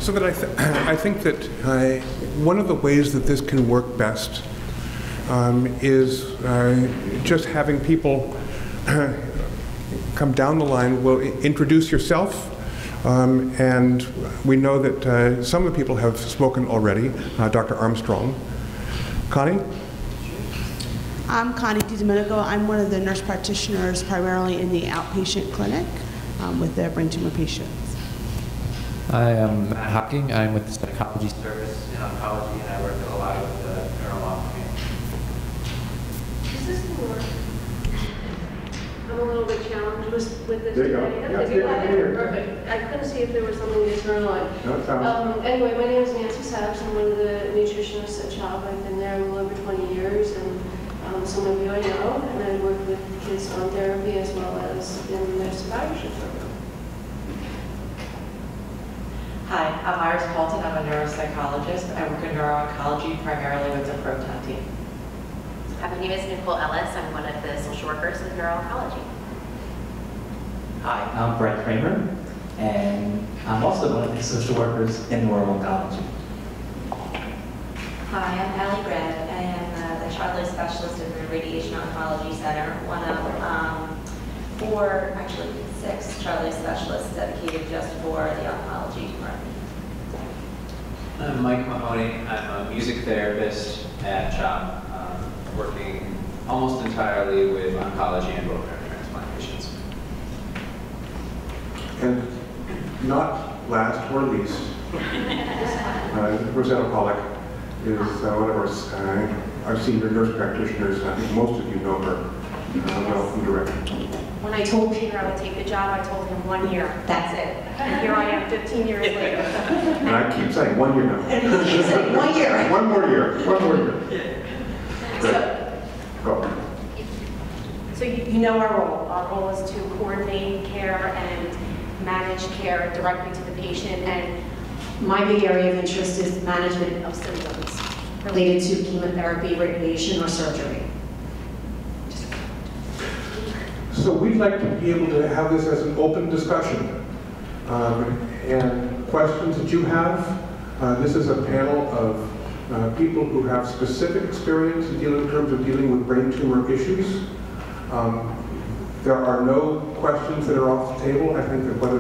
So that I think that one of the ways that this can work best is just having people come down the line. Well, introduce yourself, and we know that some of the people have spoken already. Dr. Armstrong. Connie? I'm Connie DiDomenico. I'm one of the nurse practitioners primarily in the outpatient clinic with the brain tumor patients. I am Matt Hocking. I'm with the psychology service in oncology, and I work a lot with neurology. Is this the work? I'm a little bit challenged with this. There you go. Perfect. I couldn't see if there was something to turn on. Anyway, my name is Nancy Saps. I'm one of the nutritionists at CHOP. I've been there a little over 20 years, and some of you I know, and I work with kids on therapy as well as in their survivorship program. Hi, I'm Iris Paulton. I'm a neuropsychologist. I work in neuro-oncology, primarily with the proton team. My name is Nicole Ellis. I'm one of the social workers in neuro-oncology. Hi, I'm Brett Kramer, and I'm also one of the social workers in neuro-oncology. Hi, I'm Allie Gredd. I am the child life specialist at the Radiation Oncology Center, one of 4, actually 6 child life specialists dedicated just for the oncology department. I'm Mike Mahoney. I'm a music therapist at CHOP, working almost entirely with oncology and bone marrow transplant patients. And not last or least, Rosanna Pollack is one of our senior nurse practitioners. I think most of you know her well from direct. When I told Peter I would take the job, I told him 1 year. That's it. And here I am 15 years later. And I keep saying 1 year now. And you keep saying 1 year. One more year. One more year. Go. So you know our role. Our role is to coordinate care and manage care directly to the patient. And my big area of interest is management of symptoms related to chemotherapy, radiation, or surgery. So we'd like to be able to have this as an open discussion. And questions that you have, this is a panel of people who have specific experience in terms of dealing with brain tumor issues. There are no questions that are off the table. I think that whether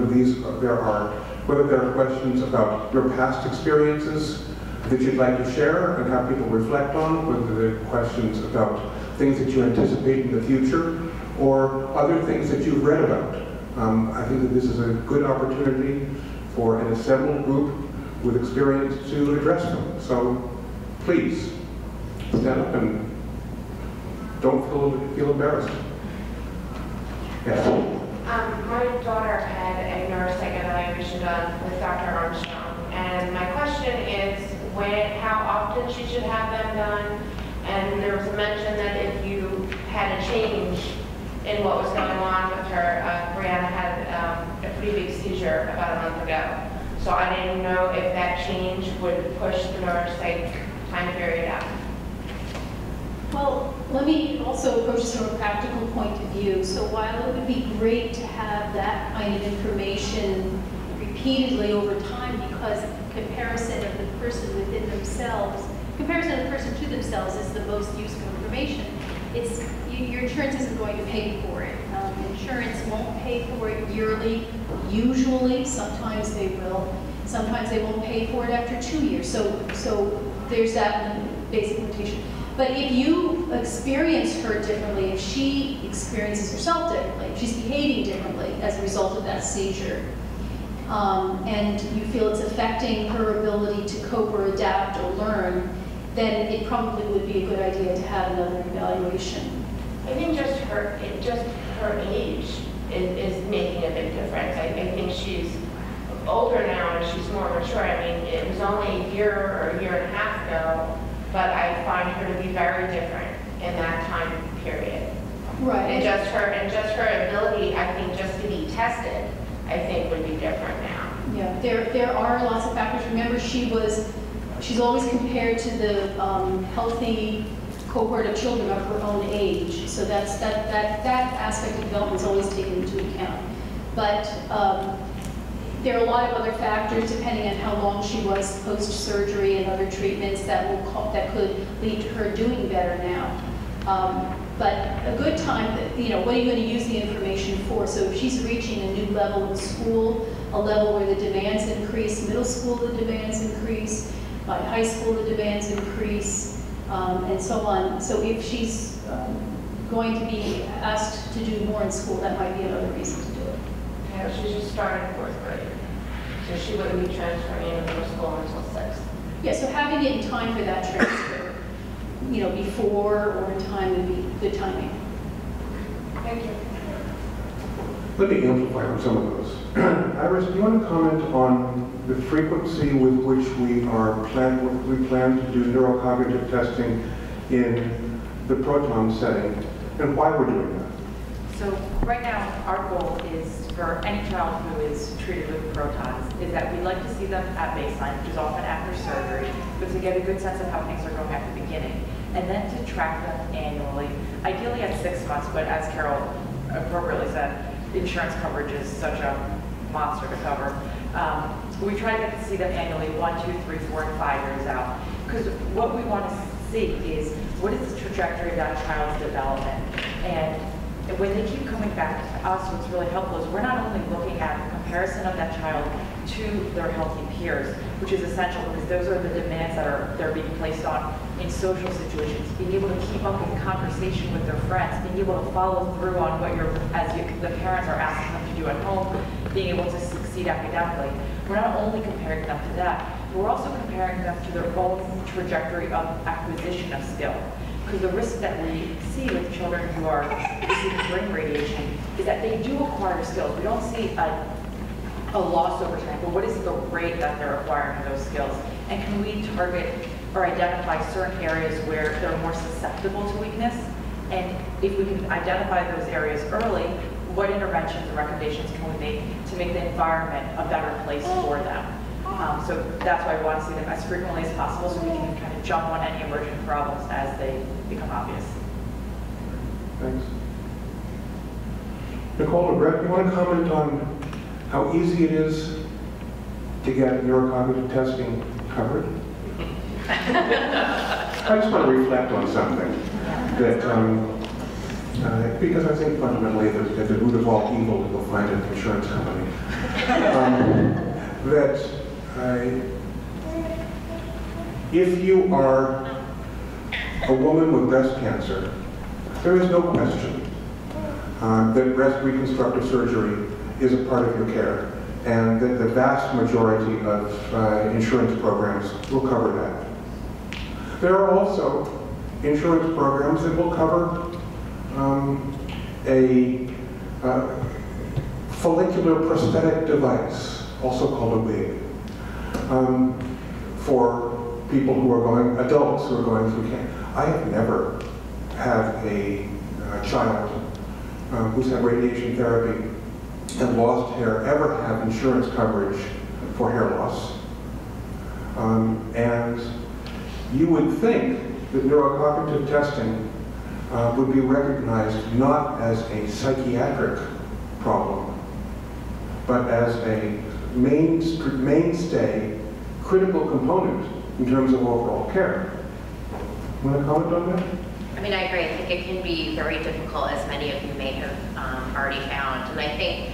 there are questions about your past experiences that you'd like to share and have people reflect on, whether there are questions about things that you anticipate in the future, or other things that you've read about. I think that this is a good opportunity for an assembled group with experience to address them. So please, stand up and don't feel embarrassed. Yes. My daughter had a neuropsych evaluation done with Dr. Armstrong, and my question is how often she should have them done, and there was a mention that if you had a change in what was going on with her, Brianna had a pretty big seizure about a month ago, so I didn't know if that change would push the neuropsych time period out. Well, let me also approach this from a practical point of view. So while it would be great to have that kind of information repeatedly over time, because comparison of the person within themselves, comparison of the person to themselves is the most useful information. Your insurance isn't going to pay for it. Insurance won't pay for it yearly, usually. Sometimes they will. Sometimes they won't pay for it after 2 years. So there's that basic limitation. But if you experience her differently, if she experiences herself differently, if she's behaving differently as a result of that seizure, and you feel it's affecting her ability to cope or adapt or learn, then it probably would be a good idea to have another evaluation. I think just her age is making a big difference. I think she's older now and she's more mature. I mean, it was only a year or a year and a half ago, but I find her to be very different in that time period. Right. And just her ability, I think, just to be tested, I think would be different now. Yeah, there are lots of factors. Remember, she's always compared to the healthy cohort of children of her own age. So that aspect of development is always taken into account. But there are a lot of other factors depending on how long she was post-surgery and other treatments that could lead to her doing better now. But a good time, what are you going to use the information for? So if she's reaching a new level in school, a level where the demands increase, middle school the demands increase, by high school the demands increase, and so on. So if she's going to be asked to do more in school, that might be another reason to do it. Yeah, she just started 4th grade, so she wouldn't be transferring into middle school until 6th. Yeah, so having it in time for that transfer, before or in time would be good timing. Thank you. Let me amplify on some of those. Iris, do you want to comment on the frequency with which we plan to do neurocognitive testing in the proton setting, and why we're doing that? So right now, our goal is for any child who is treated with protons, is that we'd like to see them at baseline, which is often after surgery, but to get a good sense of how things are going at the beginning, and then to track them annually, ideally at 6 months, but as Carol appropriately said, insurance coverage is such a monster to cover. We try to get to see them annually 1, 2, 3, 4, and 5 years out, because what we want to see is what is the trajectory of that child's development. And when they keep coming back to us, what's really helpful is we're not only looking at the comparison of that child to their healthy peers, which is essential because those are the demands that they're being placed on in social situations, being able to keep up in conversation with their friends, being able to follow through on what the parents are asking them to do at home, being able to succeed academically. We're not only comparing them to that, but we're also comparing them to their own trajectory of acquisition of skill. Because the risk that we see with children who are receiving brain radiation is that they do acquire skills. We don't see a loss over time, but what is the rate that they're acquiring those skills? And can we target or identify certain areas where they're more susceptible to weakness? And if we can identify those areas early, what interventions and recommendations can we make to make the environment a better place for them? So that's why we want to see them as frequently as possible so we can kind of jump on any emerging problems as they become obvious. Thanks. Nicole or Brett, you want to comment on how easy it is to get neurocognitive testing covered? I just want to reflect on something that, because I think fundamentally that at the root of all evil you'll find an insurance company. If you are a woman with breast cancer, there is no question that breast reconstructive surgery is a part of your care, and that the vast majority of insurance programs will cover that. There are also insurance programs that will cover a follicular prosthetic device, also called a wig, for people who are adults who are going through cancer. I have never had a child who's had radiation therapy and lost hair ever have insurance coverage for hair loss. And you would think that neurocognitive testing would be recognized not as a psychiatric problem, but as a mainstay, critical component in terms of overall care. Want to comment on that? I mean, I agree. I think it can be very difficult, as many of you may have already found. And I think,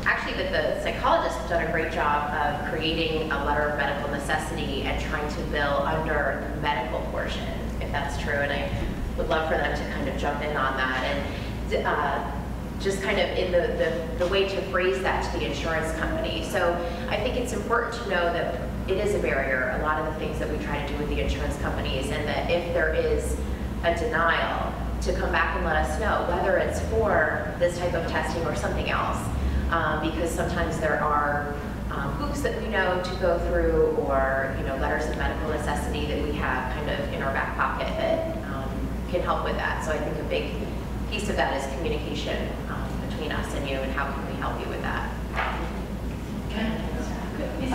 actually, that the psychologists have done a great job of creating a letter of medical necessity and trying to bill under the medical portion, if that's true. And I would love for them to kind of jump in on that. And just kind of in the way to phrase that to the insurance company. So I think it's important to know that it is a barrier, a lot of the things that we try to do with the insurance companies, and that if there is a denial, to come back and let us know whether it's for this type of testing or something else, because sometimes there are hoops that we know to go through, or letters of medical necessity that we have kind of in our back pocket that can help with that. So I think a big piece of that is communication between us and you, and how can we help you with that. Can you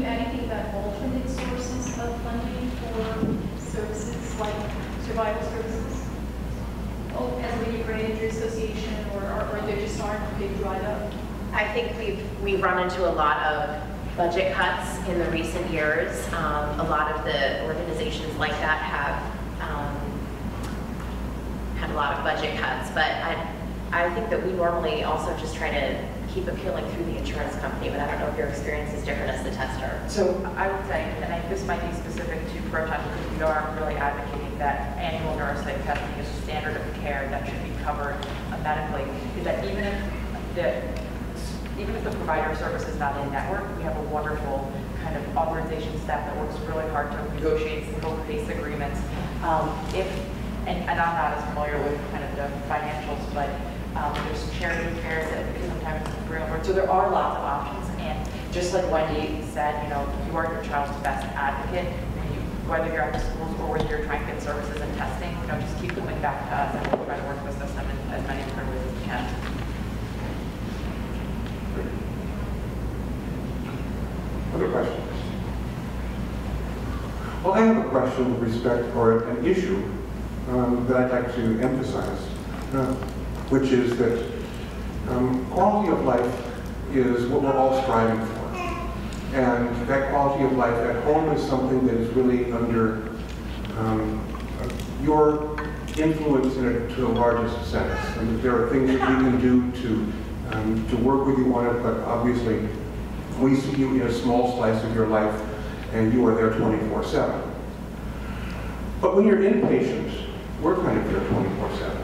add anything about alternate sources of funding for services like survival services? Oh, as a brain injury association, or they just aren't, they dried up? I think we've run into a lot of budget cuts in the recent years. A lot of the organizations like that have had a lot of budget cuts, but I think that we normally also just try to keep appealing through the insurance company, but I don't know if your experience is different as the tester. So I would say, and this might be specific to proton because we are really advocating that annual neuropsych testing is a standard of care that should be covered medically, is that even if the provider service is not in network, we have a wonderful kind of authorization staff that works really hard to negotiate single-case agreements. And I'm not as familiar with kind of the financials, but there's charity fairs that sometimes bring over. So there are lots of options, and just like Wendy said, you are your child's best advocate, whether you're at the schools or whether you're trying to get services and testing, just keep coming back to us, and we'll try to work the system in as many different ways as we can. Other questions? Well, I have a question with respect, or an issue that I'd like to emphasize, which is that quality of life is what we're all striving for. And that quality of life at home is something that is really under your influence in it to the largest sense. And there are things that we can do to work with you on it, but obviously we see you in a small slice of your life and you are there 24/7. But when you're inpatient, we're kind of there 24/7.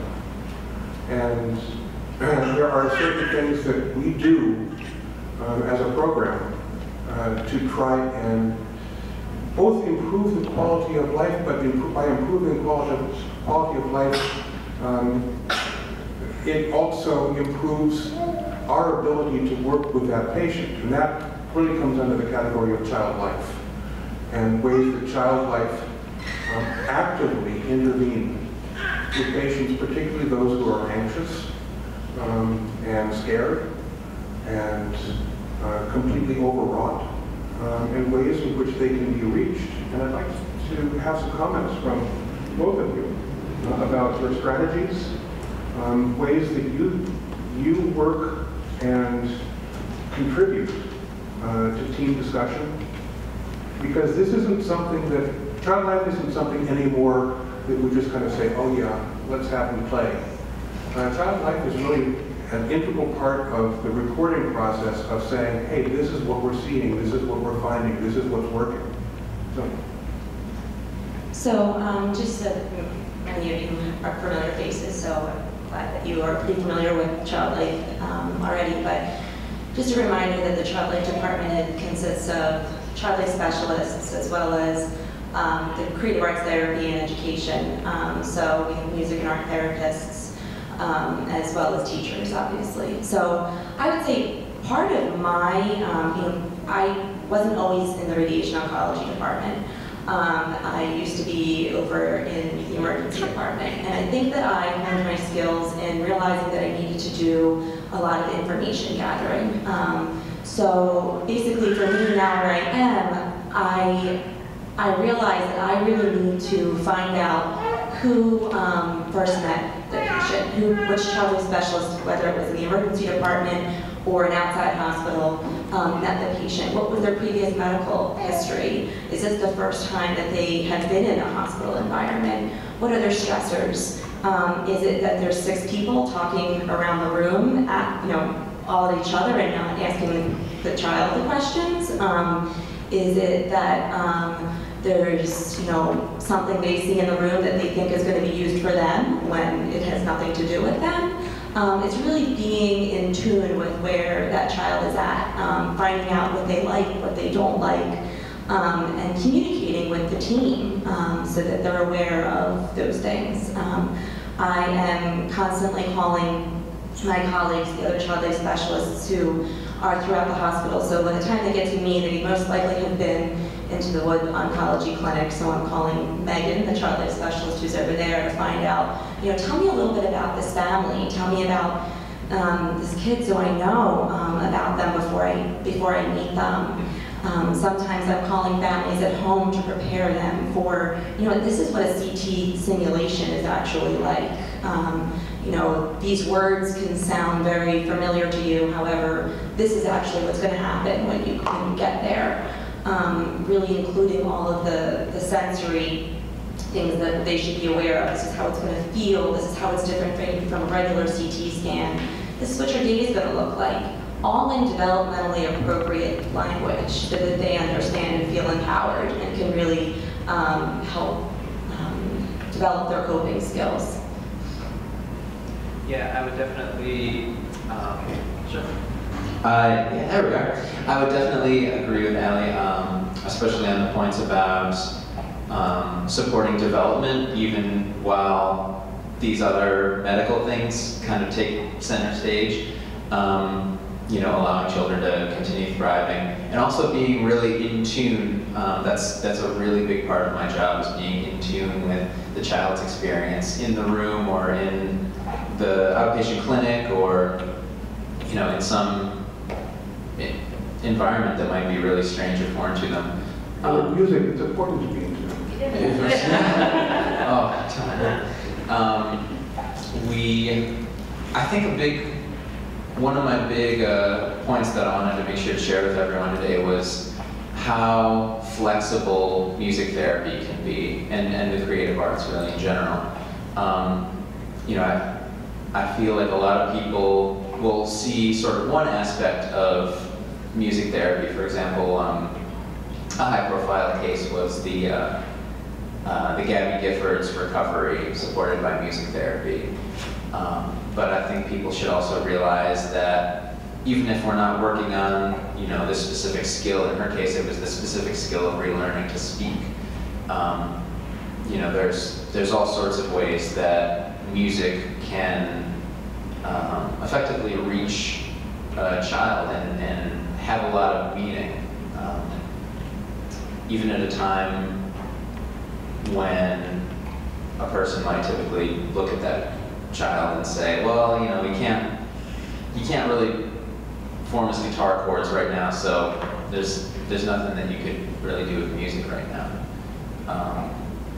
And there are certain things that we do as a program to try and both improve the quality of life, but by improving the quality of life, it also improves our ability to work with that patient. And that really comes under the category of child life and ways that child life actively intervene with patients, particularly those who are anxious and scared and completely overwrought, and ways in which they can be reached. And I'd like to have some comments from both of you about your strategies, ways that you work and contribute to team discussion. Because this isn't something that, child life isn't something anymore that we just kind of say, oh yeah, let's have them play. Child life is really an integral part of the reporting process of saying, hey, this is what we're seeing, this is what we're finding, this is what's working. So just so many of you are familiar faces, so I'm glad that you are pretty familiar with child life already, but just a reminder that the child life department consists of child life specialists as well as the creative arts therapy and education. So we have music and art therapists, as well as teachers, obviously. So I would say part of my, I wasn't always in the radiation oncology department. I used to be over in the emergency department. And I think that I honed my skills in realizing that I needed to do a lot of information gathering. So basically for me now where I am, I realized that I really need to find out who first met the patient, which child life specialist, whether it was in the emergency department or an outside hospital, met the patient. What was their previous medical history? Is this the first time that they have been in a hospital environment? What are their stressors? Is it that there's 6 people talking around the room at, all at each other and not asking the child the questions? Is it that there's, something they see in the room that they think is going to be used for them when it has nothing to do with them? It's really being in tune with where that child is at, finding out what they like, what they don't like, and communicating with the team so that they're aware of those things. I am constantly calling my colleagues, the other child life specialists who are throughout the hospital. So by the time they get to me, they most likely have been into the Wood Oncology Clinic. So I'm calling Megan, the child life specialist who's over there, to find out, tell me a little bit about this family. Tell me about this kid so I know about them before I meet them. Sometimes I'm calling families at home to prepare them for, this is what a CT simulation is actually like. you know, these words can sound very familiar to you, however, this is actually what's going to happen when you get there. Really including all of the sensory things that they should be aware of. This is how it's going to feel. This is how it's different from a regular CT scan. This is what your day is going to look like. All in developmentally appropriate language so that they understand and feel empowered and can really help develop their coping skills. Yeah, I would definitely, sure. Yeah, there we are. I would definitely agree with Allie, especially on the points about supporting development, even while these other medical things kind of take center stage. You know, allowing children to continue thriving, and also being really in tune. That's a really big part of my job, is being in tune with the child's experience in the room or in the outpatient clinic, or you know, in some environment that might be really strange or foreign to them. With music, it's important to be in tune. I think one of my big points that I wanted to make sure to share with everyone today was how flexible music therapy can be, and the creative arts really in general. You know, I feel like a lot of people will see sort of one aspect of music therapy. For example, a high-profile case was the Gabby Giffords recovery supported by music therapy. But I think people should also realize that even if we're not working on, you know, this specific skill, in her case it was the specific skill of relearning to speak. You know, there's all sorts of ways that music can effectively reach a child and have a lot of meaning, even at a time when a person might typically look at that child and say, well, you know, you can't really form his guitar chords right now, so there's nothing that you could really do with music right now.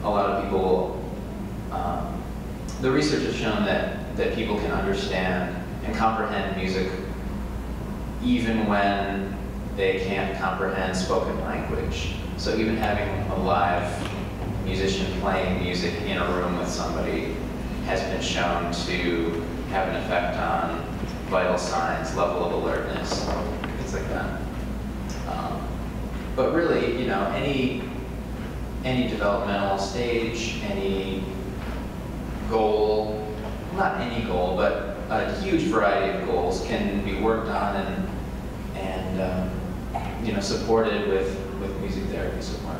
A lot of people, the research has shown that people can understand and comprehend music even when they can't comprehend spoken language. So even having a live musician playing music in a room with somebody has been shown to have an effect on vital signs, level of alertness, things like that. But really, you know, any developmental stage, any goal, not any goal, but a huge variety of goals can be worked on and you know, supported with music therapy support.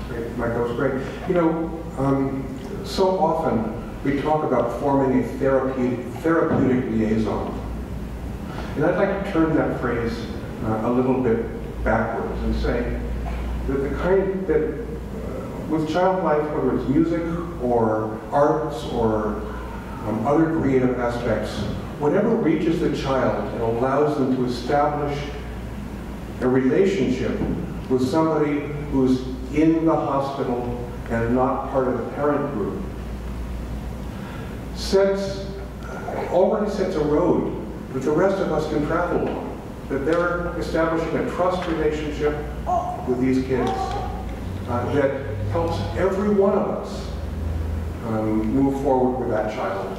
Great, Mike, that was great. You know, so often we talk about forming a therapeutic liaison. And I'd like to turn that phrase a little bit backwards and say that the kind that with child life, whether it's music or arts or other creative aspects, whatever reaches the child and allows them to establish a relationship with somebody who's in the hospital and not part of the parent group, already sets a road that the rest of us can travel on, that they're establishing a trust relationship with these kids that helps every one of us move forward with that child.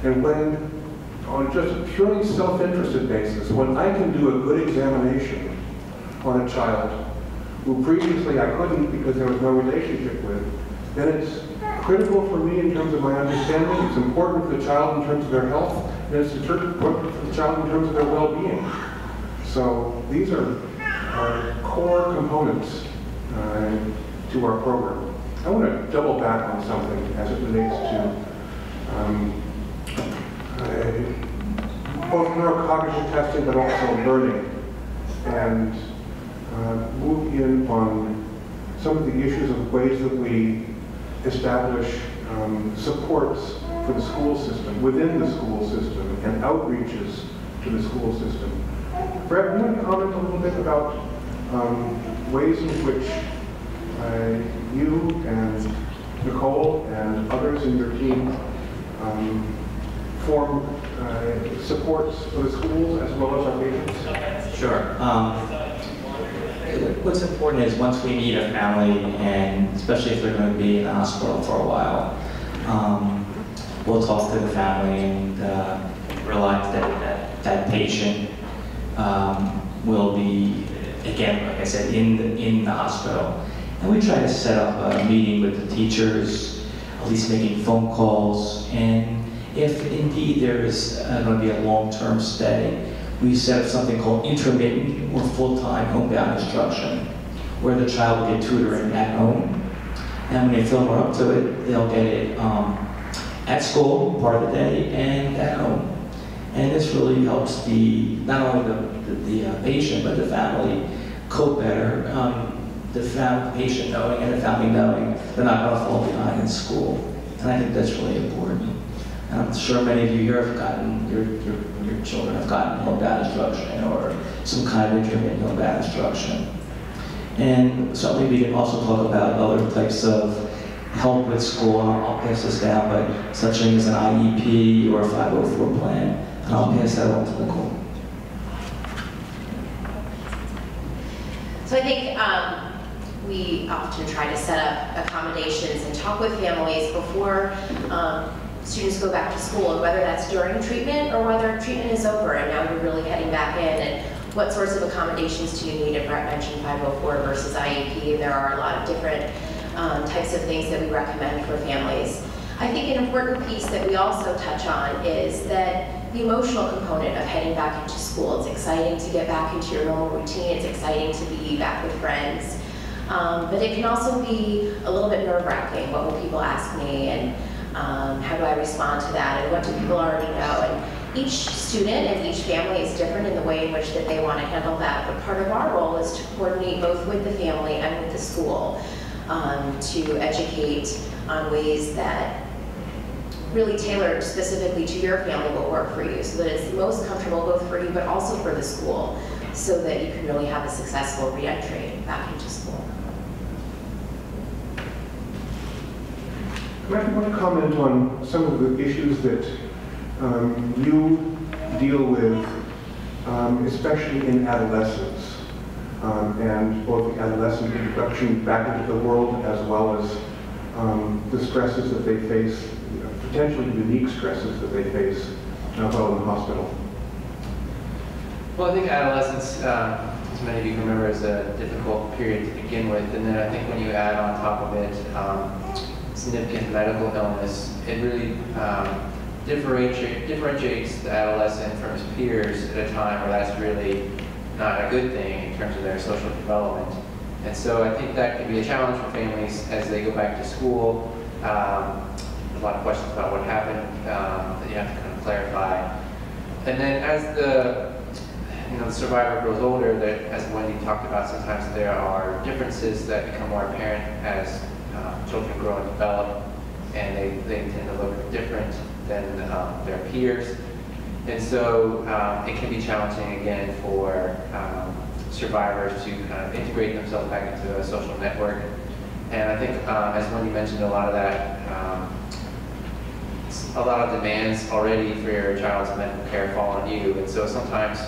And when, on just a purely self-interested basis, when I can do a good examination on a child who previously I couldn't because there was no relationship with, then it's critical for me in terms of my understanding, it's important for the child in terms of their health, and it's important for the child in terms of their well-being. So these are core components to our program. I want to double back on something as it relates to both neurocognitive testing but also learning, and move in on some of the issues of ways that we establish supports for the school system, within the school system, and outreaches to the school system. Brett, do you want to comment a little bit about ways in which you and Nicole and others in your team form supports for the schools as well as our patients? Sure. What's important is once we meet a family, and especially if they're going to be in the hospital for a while, we'll talk to the family and realize that patient will be, again, like I said, in the hospital. And we try to set up a meeting with the teachers, at least making phone calls, and if indeed there is going to be a long-term stay, we set up something called intermittent or full-time homebound instruction, where the child will get tutoring at home, and when they feel more up to it, they'll get it at school part of the day and at home. And this really helps not only the patient but the family cope better. The patient knowing and the family knowing they're not going to fall behind in school, and I think that's really important. And I'm sure many of you here have gotten your children have gotten homebound instruction or some kind of intermittent homebound instruction. And certainly we can also talk about other types of help with school. I'll pass this down, but such things as an IEP or a 504 plan, and I'll pass that on to Nicole. So I think we often try to set up accommodations and talk with families before students go back to school, and whether that's during treatment or whether treatment is over and now you're really heading back in, and what sorts of accommodations do you need. And Brett mentioned 504 versus IEP, and there are a lot of different types of things that we recommend for families. I think an important piece that we also touch on is that the emotional component of heading back into school. It's exciting to get back into your normal routine. It's exciting to be back with friends. But it can also be a little bit nerve-wracking. What will people ask me, and how do I respond to that, and what do people already know? And each student and each family is different in the way in which that they want to handle that. But part of our role is to coordinate both with the family and with the school to educate on ways that really tailored specifically to your family will work for you, so that it's most comfortable both for you but also for the school, so that you can really have a successful re-entry back into school. I might want to comment on some of the issues that you deal with, especially in adolescence, and both the adolescent introduction back into the world as well as the stresses that they face, potentially unique stresses that they face while in the hospital. Well, I think adolescence, as many of you can remember, is a difficult period to begin with, and then I think when you add on top of it significant medical illness, it really differentiates the adolescent from his peers at a time where that's really not a good thing in terms of their social development. And so I think that can be a challenge for families as they go back to school. A lot of questions about what happened that you have to kind of clarify. And then as the survivor grows older, that, as Wendy talked about, sometimes there are differences that become more apparent as children grow and develop, and they tend to look different than their peers. And so it can be challenging again for survivors to kind of integrate themselves back into a social network. And I think, as Wendy mentioned, a lot of that, a lot of demands already for your child's medical care fall on you. And so sometimes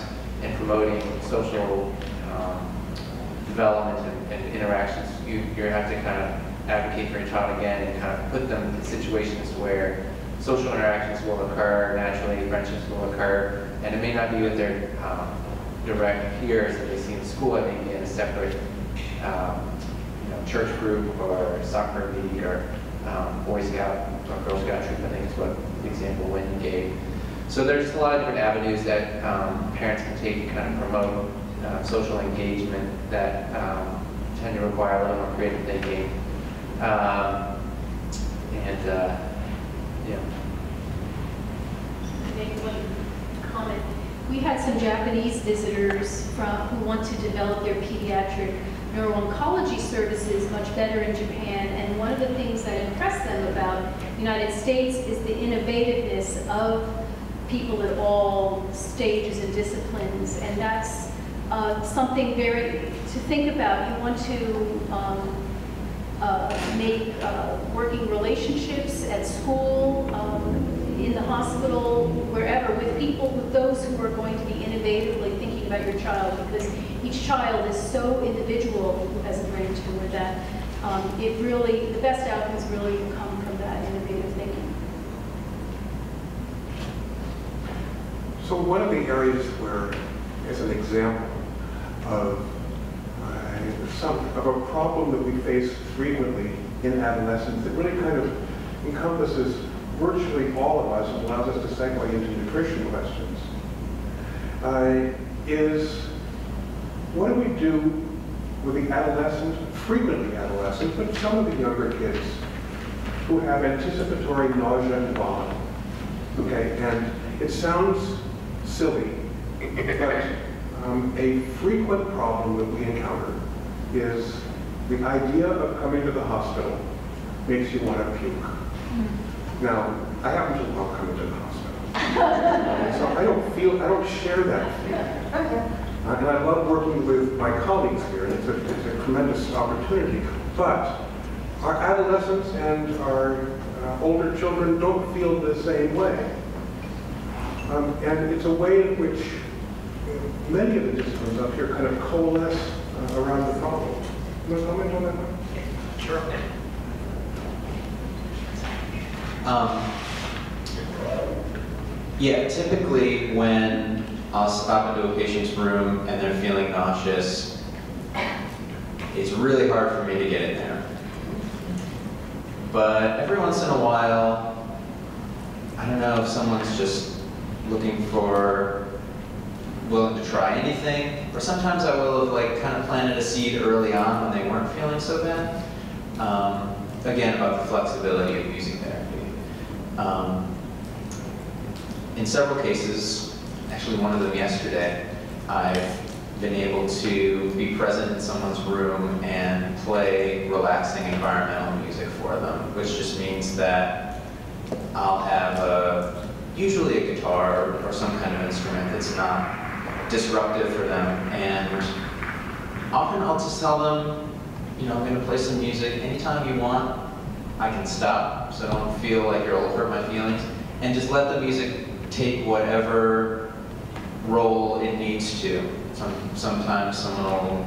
in promoting social development and interactions, you have to kind of advocate for your child again and kind of put them in situations where social interactions will occur naturally, friendships will occur, and it may not be with their direct peers that they see in school. It may be in a separate church group or soccer league or Boy Scout or Girl Scout troop, I think is what the example Wendy gave. So there's a lot of different avenues that parents can take to kind of promote social engagement that tend to require a little more creative thinking. Make one comment. We had some Japanese visitors who want to develop their pediatric neuro-oncology services much better in Japan, and one of the things that impressed them about the United States is the innovativeness of people at all stages and disciplines, and that's something very to think about. You want to make working relationships at school in the hospital, wherever, with people, with those who are going to be innovatively thinking about your child, because each child is so individual who has a brain tumor that it really, the best outcomes really come from that innovative thinking. So one of the areas where, as an example of a problem that we face frequently in adolescence that really kind of encompasses virtually all of us and allows us to segue into nutrition questions, is what do we do with the adolescent, frequently adolescent, but some of the younger kids who have anticipatory nausea and vomiting, okay? And it sounds silly, but a frequent problem that we encounter is the idea of coming to the hospital makes you want to puke. Now, I happen to love coming to the hospital. So I don't share that feeling. And I love working with my colleagues here, and it's a tremendous opportunity. But our adolescents and our older children don't feel the same way. And it's a way in which many of the disciplines up here kind of coalesce around the problem. You want to comment on that one? Sure. Yeah, typically when I'll stop into a patient's room and they're feeling nauseous, it's really hard for me to get in there. But every once in a while, I don't know if someone's just looking for, willing to try anything, or sometimes I will have like kind of planted a seed early on when they weren't feeling so bad. Again, about the flexibility of music therapy. In several cases, actually one of them yesterday, I've been able to be present in someone's room and play relaxing environmental music for them, which just means that I'll have usually a guitar or some kind of instrument that's not disruptive for them, and often I'll just tell them, you know, I'm going to play some music. Anytime you want, I can stop, so don't feel like you'll hurt my feelings, and just let the music take whatever role it needs to. Sometimes someone will,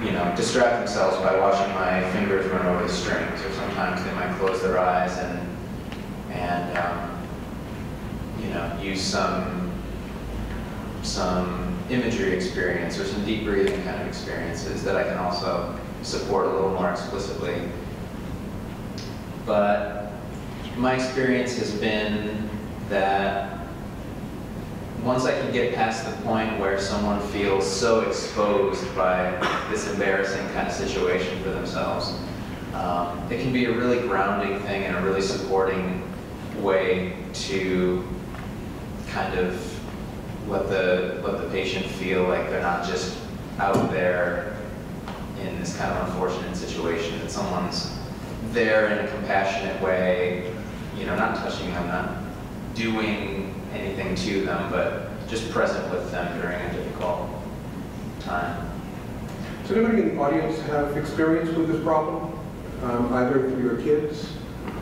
you know, distract themselves by watching my fingers run over the strings, or sometimes they might close their eyes and you know, use some imagery experience or some deep breathing kind of experiences that I can also support a little more explicitly. But my experience has been that once I can get past the point where someone feels so exposed by this embarrassing kind of situation for themselves, it can be a really grounding thing and a really supporting way to kind of let the patient feel like they're not just out there in this kind of unfortunate situation, that someone's there in a compassionate way, you know, not touching them, not doing anything to them, but just present with them during a difficult time. Does anybody in the audience have experience with this problem, either through your kids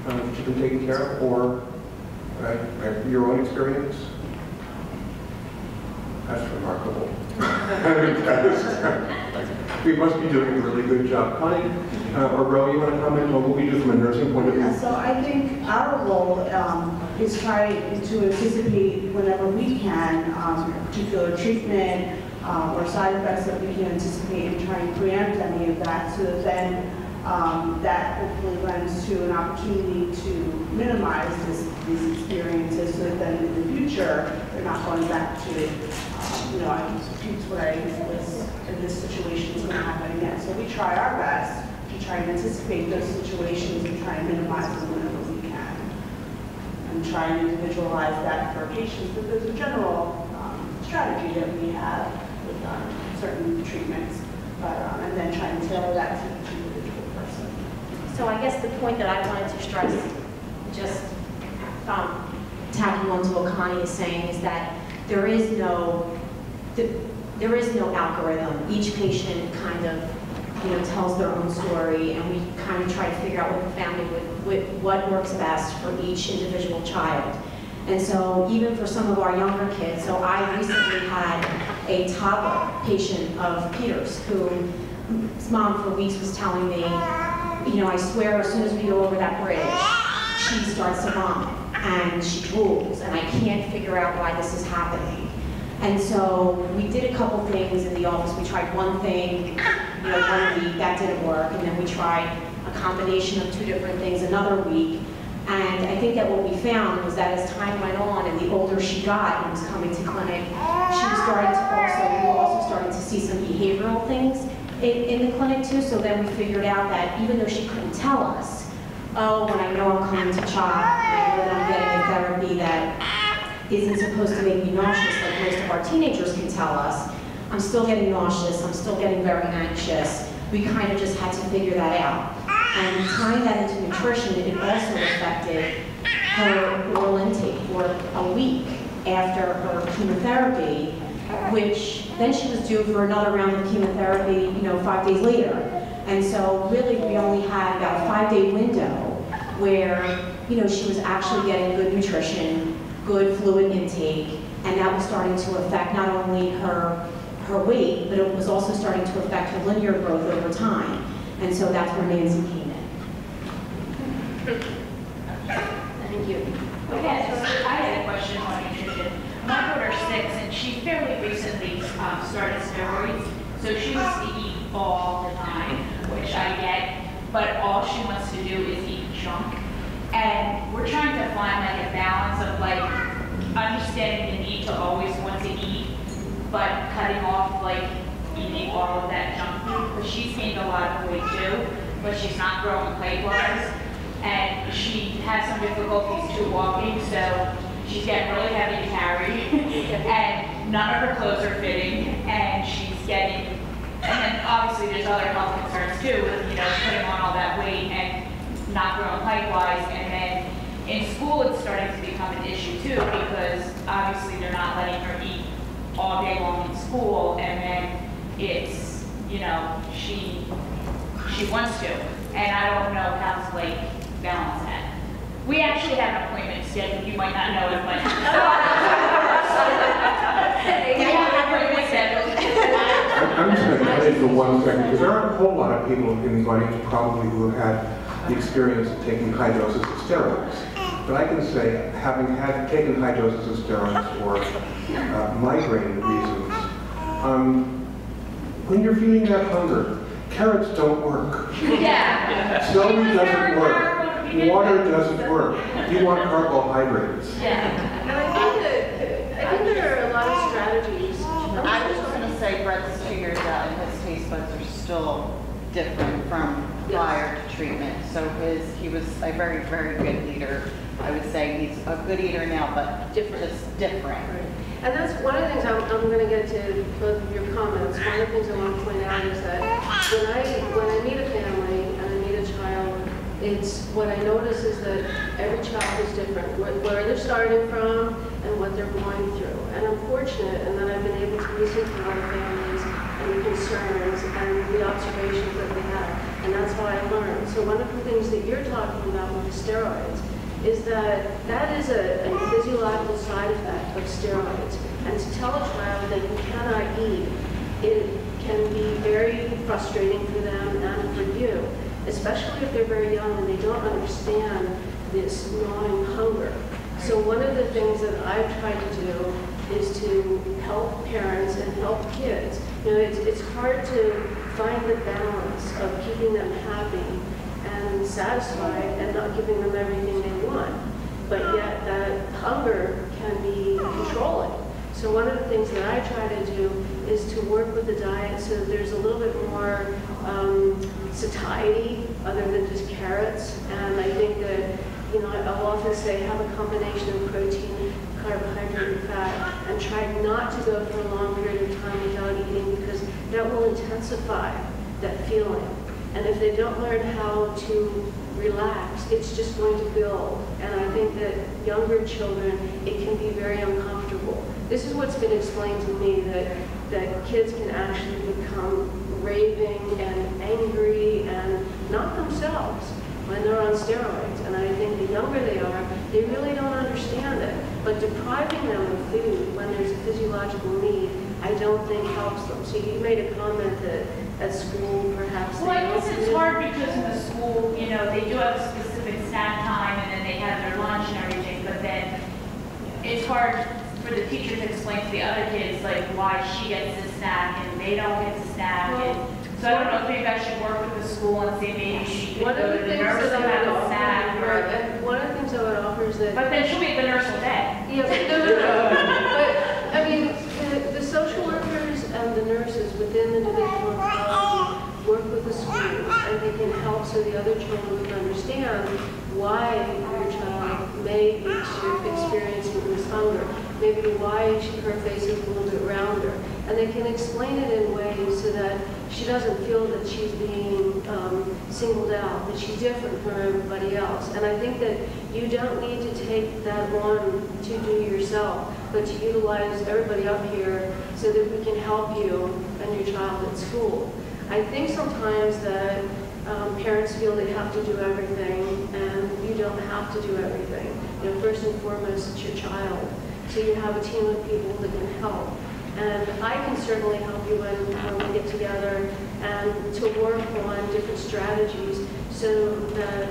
that you've been taking care of, or your own experience? That's remarkable. We must be doing a really good job. Connie or Ro, you want to comment on what we do from a nursing point of view? So I think our role is trying to anticipate whenever we can particular treatment or side effects that we can anticipate and try and preempt any of that, so that then that hopefully lends to an opportunity to minimize these experiences, so that then in the future they're not going back to, you know, I puked what I was in this situation is going to happen again. So we try our best to try and anticipate those situations and try and minimize them whenever we can, and try and individualize that for patients. But there's a general strategy that we have with certain treatments, but and then try and tailor that to each individual person. So I guess the point that I wanted to stress, just tagging on to what Connie is saying, is that there is no algorithm. Each patient kind of, you know, tells their own story, and we kind of try to figure out with the family what works best for each individual child. And so even for some of our younger kids, so I recently had a toddler patient of Peter's whose mom for weeks was telling me, you know, I swear as soon as we go over that bridge, she starts to vomit and she drools, and I can't figure out why this is happening. And so we did a couple things in the office. We tried one thing, you know, 1 week, that didn't work, and then we tried a combination of 2 different things another week. And I think that what we found was that as time went on and the older she got and was coming to clinic, she was starting to we were also starting to see some behavioral things in the clinic too. So then we figured out that even though she couldn't tell us, oh, when I know I'm coming to CHOP, I know that I'm getting a therapy that isn't supposed to make me nauseous like most of our teenagers can tell us, I'm still getting nauseous, I'm still getting very anxious. We kind of just had to figure that out. And tying that into nutrition, it also affected her oral intake for a week after her chemotherapy, which then she was due for another round of chemotherapy, you know, 5 days later. And so really we only had about a 5-day window where, you know, she was actually getting good nutrition, good fluid intake, and that was starting to affect not only her weight, but it was also starting to affect her linear growth over time. And so that's where Nancy came in. Thank you. Okay, so I had a question on nutrition. My daughter's 6, and she fairly recently started steroids. So she wants to eat all the time, which I get, but all she wants to do is eat junk. And we're trying to find like a balance of like understanding the need to always want to eat, but cutting off like eating all of that junk food. But she's gained a lot of weight too, but she's not growing height-wise. And she has some difficulties too walking, so she's getting really heavy to carry, and none of her clothes are fitting, and she's getting, and then obviously there's other health concerns too, with, you know, putting on all that weight and not growing height-wise, and then in school it's starting to become an issue too, because obviously they're not letting her eat all day long in school, and then it's, you know, she wants to, and I don't know how to like balance that. We actually have an appointment scheduled. You might not know it, but we have an appointment scheduled. I'm just going to cut in for 1 second, because there aren't a whole lot of people in the audience probably who have had the experience of taking high doses of steroids. But I can say, having taken high doses of steroids for migraine reasons, when you're feeling that hunger, carrots don't work. Yeah. Celery doesn't work. Water doesn't work. You want carbohydrates. Yeah. And I think there are a lot of strategies. I was just going to say Brett's 2 years out and his taste buds are still different from prior to treatment. So he was a very, very good eater. I would say he's a good eater now, but just different. Right. And that's one of the things I'm going to get to both of your comments. One of the things I want to point out is that when I meet a family and I meet a child, it's what I notice is that every child is different, where they're starting from and what they're going through. And I'm fortunate in that I've been able to listen to other families and the concerns and the observations that they have. And that's how I learn. So one of the things that you're talking about with the steroids is that is a physiological side effect of steroids. And to tell a child that you cannot eat, it can be very frustrating for them and for you, especially if they're very young and they don't understand this gnawing hunger. So one of the things that I've tried to do is to help parents and help kids. You know, it's hard to find the balance of keeping them happy and satisfied and not giving them everything they want. But yet that hunger can be controlling. So one of the things that I try to do is to work with the diet so that there's a little bit more satiety other than just carrots. And I think that, you know, I'll often say have a combination of protein, carbohydrate, and fat, and try not to go for a long period of time without eating, because that will intensify that feeling. And if they don't learn how to relax, it's just going to build. And I think that younger children, it can be very uncomfortable. This is what's been explained to me, that kids can actually become raving and angry and not themselves when they're on steroids. And I think the younger they are, they really don't understand it. But depriving them of food when there's a physiological need, I don't think helps them. So you made a comment that at school perhaps Well, I guess it's do. hard because in the school, you know, they do have a specific snack time and then they have their lunch and everything, but then it's hard for the teacher to explain to the other kids like why she gets the snack and they don't get the snack. And so I don't know if maybe I should work with the school and say maybe she could One go of to the the things nurse that and I have would a offer, snack. right, Or, and one of the things I would offer is that. but then she'll be at the nurse all day. Yeah, but I mean, the social workers and the nurses within the division of oncology work with the schools, and they can help so the other children can understand why your child may be experiencing this hunger, maybe why her face is a little bit rounder, and they can explain it in ways so that she doesn't feel that she's being singled out, that she's different from everybody else. And I think that you don't need to take that on to do yourself, but to utilize everybody up here so that we can help you and your child at school. I think sometimes that parents feel they have to do everything, and you don't have to do everything. You know, first and foremost, it's your child. So you have a team of people that can help. And I can certainly help you when we get together and to work on different strategies so that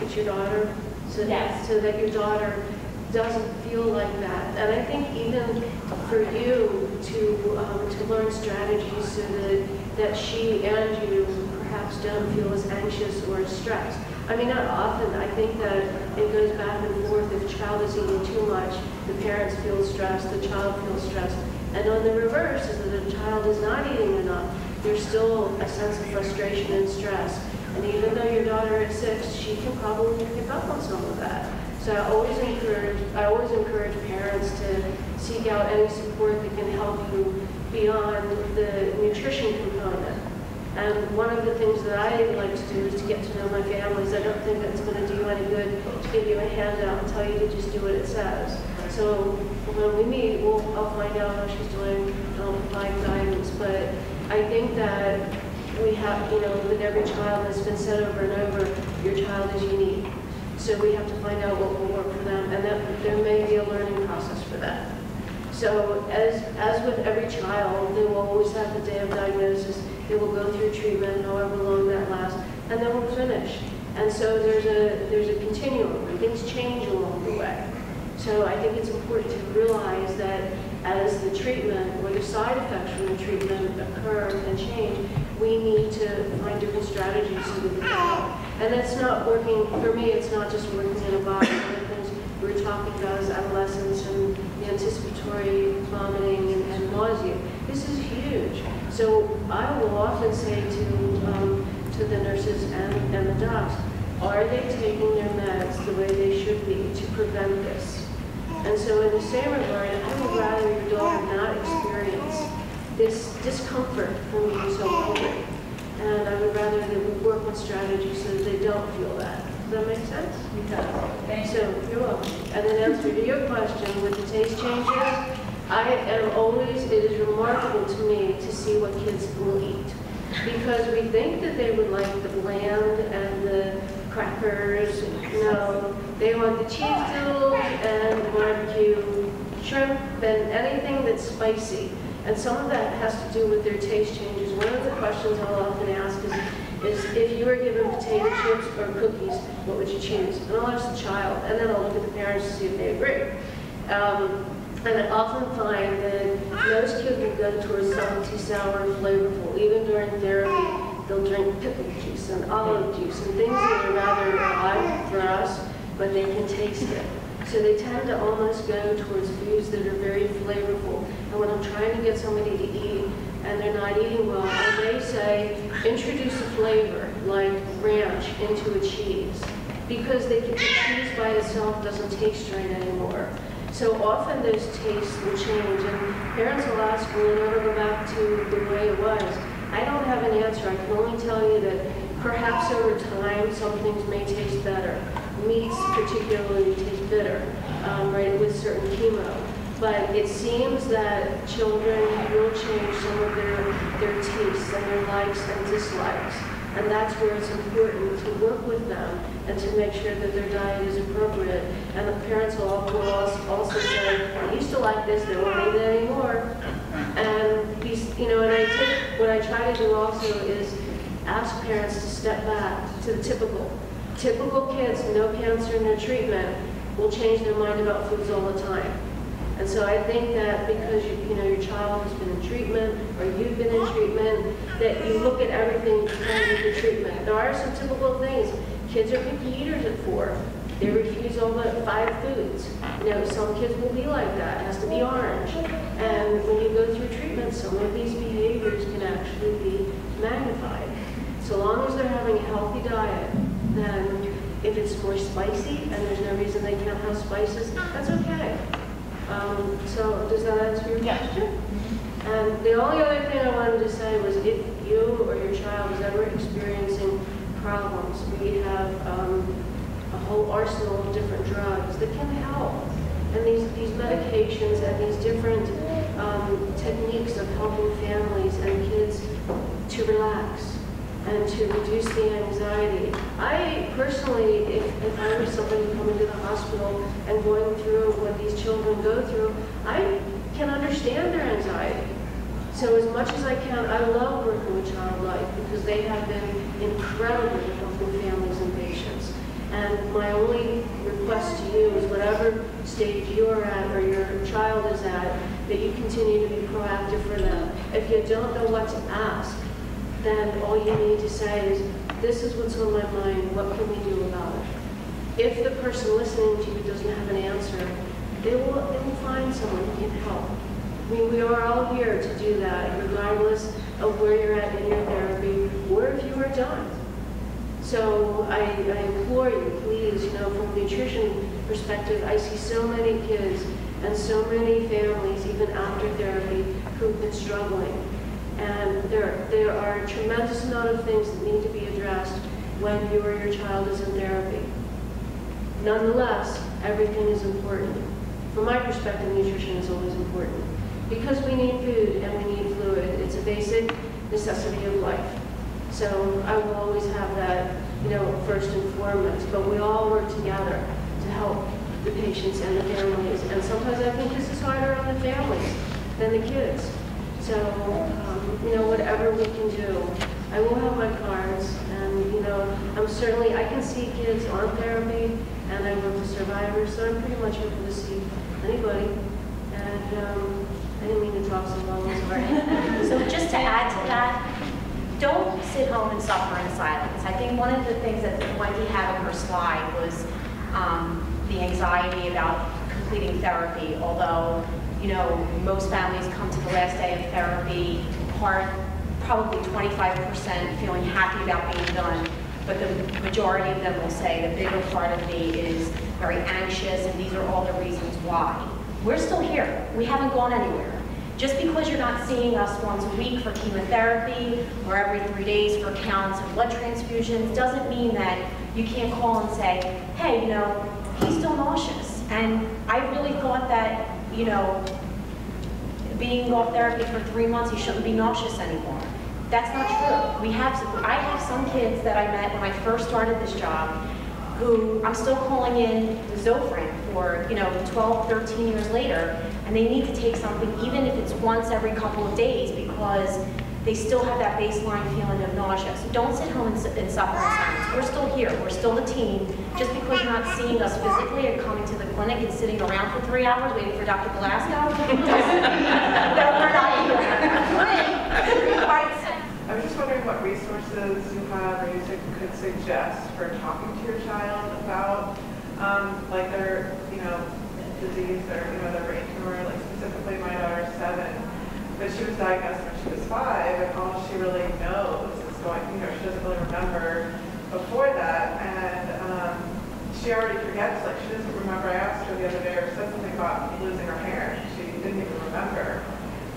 it's your daughter, so that your daughter doesn't feel like that. And I think even for you to learn strategies so that she and you perhaps don't feel as anxious or as stressed. I mean, not often. I think that it goes back and forth. If a child is eating too much, the parents feel stressed, the child feels stressed. And on the reverse is that if a child is not eating enough, there's still a sense of frustration and stress. And even though your daughter is 6, she can probably pick up on some of that. So I always encourage parents to seek out any support that can help you beyond the nutrition component. And one of the things that I like to do is to get to know my families. I don't think that's going to do you any good to give you a handout and tell you to just do what it says. So when we meet, I'll find out how she's doing, and I'll provide guidance. But I think that we have, you know, with every child, it's been said over and over, your child is unique. So we have to find out what will work for them, and that there may be a learning process for that. So as with every child, they will always have the day of diagnosis. They will go through treatment, however long that lasts, and then we'll finish. And so there's a continuum, and things change along the way. So I think it's important to realize that as the treatment or the side effects from the treatment occur and change, we need to find different strategies so that we can help. And that's not working, for me, it's not just working in a box. One of the things we were talking about is adolescence and the anticipatory vomiting and nausea. This is huge. So I will often say to the nurses and the docs, are they taking their meds the way they should be to prevent this? And so in the same regard, I would rather your daughter not experience this discomfort from being so hungry. And I would rather that we work on strategies so that they don't feel that. Does that make sense? It does. Thank you. So you're welcome. And in answer to your question with the taste changes, I am always, it is remarkable to me to see what kids will eat. Because we think that they would like the bland and the crackers. No, they want the cheese doodles and the barbecue shrimp and anything that's spicy. And some of that has to do with their taste changes. One of the questions I'll often ask is if you were given potato chips or cookies, what would you choose? And I'll ask the child, and then I'll look at the parents to see if they agree. And I often find that most kids will go towards salty, sour, and flavorful. Even during therapy, they'll drink pickle juice and olive juice and things that are rather dry for us, but they can taste it. So they tend to almost go towards foods that are very flavorful. And when I'm trying to get somebody to eat and they're not eating well, I may say, introduce a flavor like ranch into a cheese, because the cheese by itself doesn't taste right anymore. So often those tastes will change, and parents will ask, will it ever go back to the way it was? I don't have an answer. I can only tell you that perhaps over time some things may taste better. Meats particularly taste bitter, right, with certain chemo. But it seems that children will change some of their tastes and their likes and dislikes. And that's where it's important to work with them and to make sure that their diet is appropriate. And the parents will also say, I used to like this, they won't eat it anymore. And and what I try to do also is ask parents to step back to the typical kids, no cancer, no treatment, will change their mind about foods all the time. And so I think that because your child has been in treatment or you've been in treatment, that you look at everything because of the treatment. There are some typical things. Kids are picky eaters at 4. They refuse all but 5 foods. Some kids will be like that. It has to be orange. And when you go through treatment, some of these behaviors can actually be magnified. So long as they're having a healthy diet, then if it's more spicy and there's no reason they can't have spices, that's okay. So does that answer your question? And the only other thing I wanted to say was if you or your child is ever experiencing problems, we have a whole arsenal of different drugs that can help. And these medications and these different techniques of helping families and kids to relax and to reduce the anxiety. I personally, if I were somebody coming to the hospital and going through what these children go through, I can understand their anxiety. So as much as I can, I love working with Child Life because they have been incredible at helping families and patients. And my only request to you is whatever stage you're at or your child is at, that you continue to be proactive for them. If you don't know what to ask, then all you need to say is, this is what's on my mind, what can we do about it? If the person listening to you doesn't have an answer, they will find someone who can help. I mean, we are all here to do that, regardless of where you're at in your therapy, or if you are done. So I implore you, please, from a nutrition perspective, I see so many kids and so many families, even after therapy, who've been struggling. And there are a tremendous amount of things that need to be addressed when you or your child is in therapy. Nonetheless, everything is important. From my perspective, nutrition is always important. Because we need food and we need fluid, it's a basic necessity of life. So I will always have that, first and foremost. But we all work together to help the patients and the families. And sometimes I think this is harder on the families than the kids. So, whatever we can do. I will have my cards, and, I can see kids on therapy, and I work with survivors, so I'm pretty much able to see anybody. And I didn't mean to talk so long, I'm sorry. So just to add to that, don't sit home and suffer in silence. I think one of the things that Wendy had on her slide was the anxiety about completing therapy, although most families come to the last day of therapy, probably 25% feeling happy about being done, but the majority of them will say the bigger part of me is very anxious, and these are all the reasons why. We're still here. We haven't gone anywhere. Just because you're not seeing us once a week for chemotherapy or every 3 days for counts and blood transfusions doesn't mean that you can't call and say, hey, he's still nauseous. And I really thought that, being off therapy for 3 months, he shouldn't be nauseous anymore. That's not true. I have some kids that I met when I first started this job who I'm still calling in Zofran for, 12, 13 years later, and they need to take something even if it's once every couple of days because they still have that baseline feeling of nausea. So don't sit home and suffer in silence. We're still here. We're still a team. Just because you're not seeing us physically and coming to the clinic and sitting around for 3 hours waiting for Dr. Glasgow doesn't mean that we're not here. I was just wondering what resources you have or you could suggest for talking to your child about like their, disease or, their brain tumor. Like specifically my daughter's 7, but she was diagnosed when she was 5, and all she really knows is going, she doesn't really remember before that, and she already forgets, like she doesn't remember. I asked her the other day, or said something about losing her hair, she didn't even remember.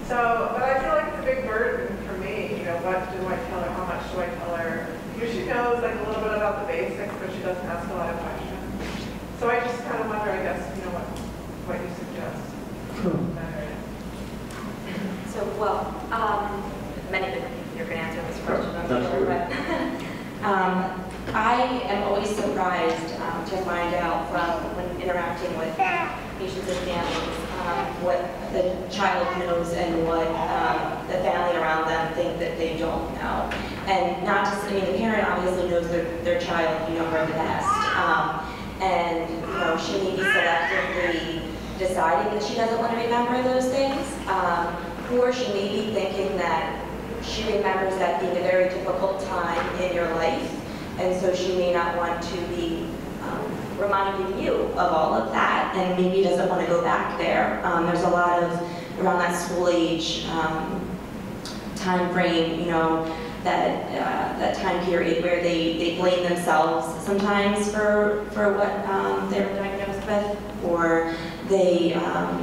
So, but I feel like it's a big burden for me, what do I tell her, how much do I tell her? She knows like a little bit about the basics, but she doesn't ask a lot of questions. So I just kind of wonder, I guess, what you suggest. So, many of you can answer this question, I'm sure, but I am always surprised to find out from when interacting with patients and families what the child knows and what the family around them think that they don't know. And not just, I mean, the parent obviously knows their child, her the best. And she may be selectively deciding that she doesn't want to remember those things, or she may be thinking that she remembers that being a very difficult time in your life, and so she may not want to be reminding you of all of that, and maybe doesn't want to go back there. There's a lot of, around that school age time frame, that time period where they blame themselves sometimes for what they were diagnosed with, or they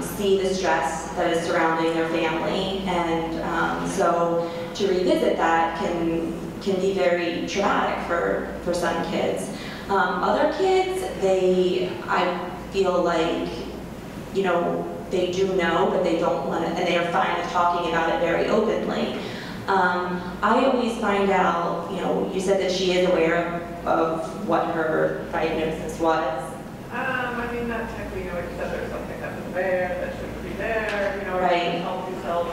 see the stress that is surrounding their family, and so to revisit that can be very traumatic for some kids. Other kids, I feel like, they do know, but they don't want to, and they are fine with talking about it very openly. I always find out, you said that she is aware of what her diagnosis was. I mean, not technically, except there's something that was there, that shouldn't be there, right. Healthy cells,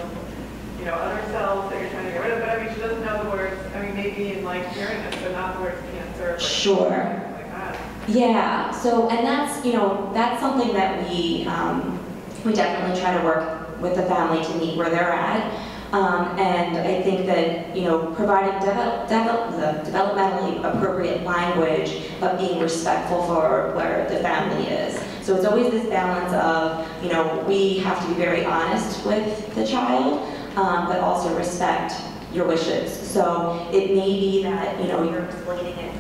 other cells that you're trying to get rid of, but I mean, she doesn't know the words, maybe in like hearing this, but not the words cancer. Like, sure. Like that. Yeah, so, and that's, that's something that we definitely try to work with the family to meet where they're at. And I think that, providing developmentally appropriate language, but being respectful for where the family is. So it's always this balance of, we have to be very honest with the child, but also respect your wishes. So it may be that, you're explaining it.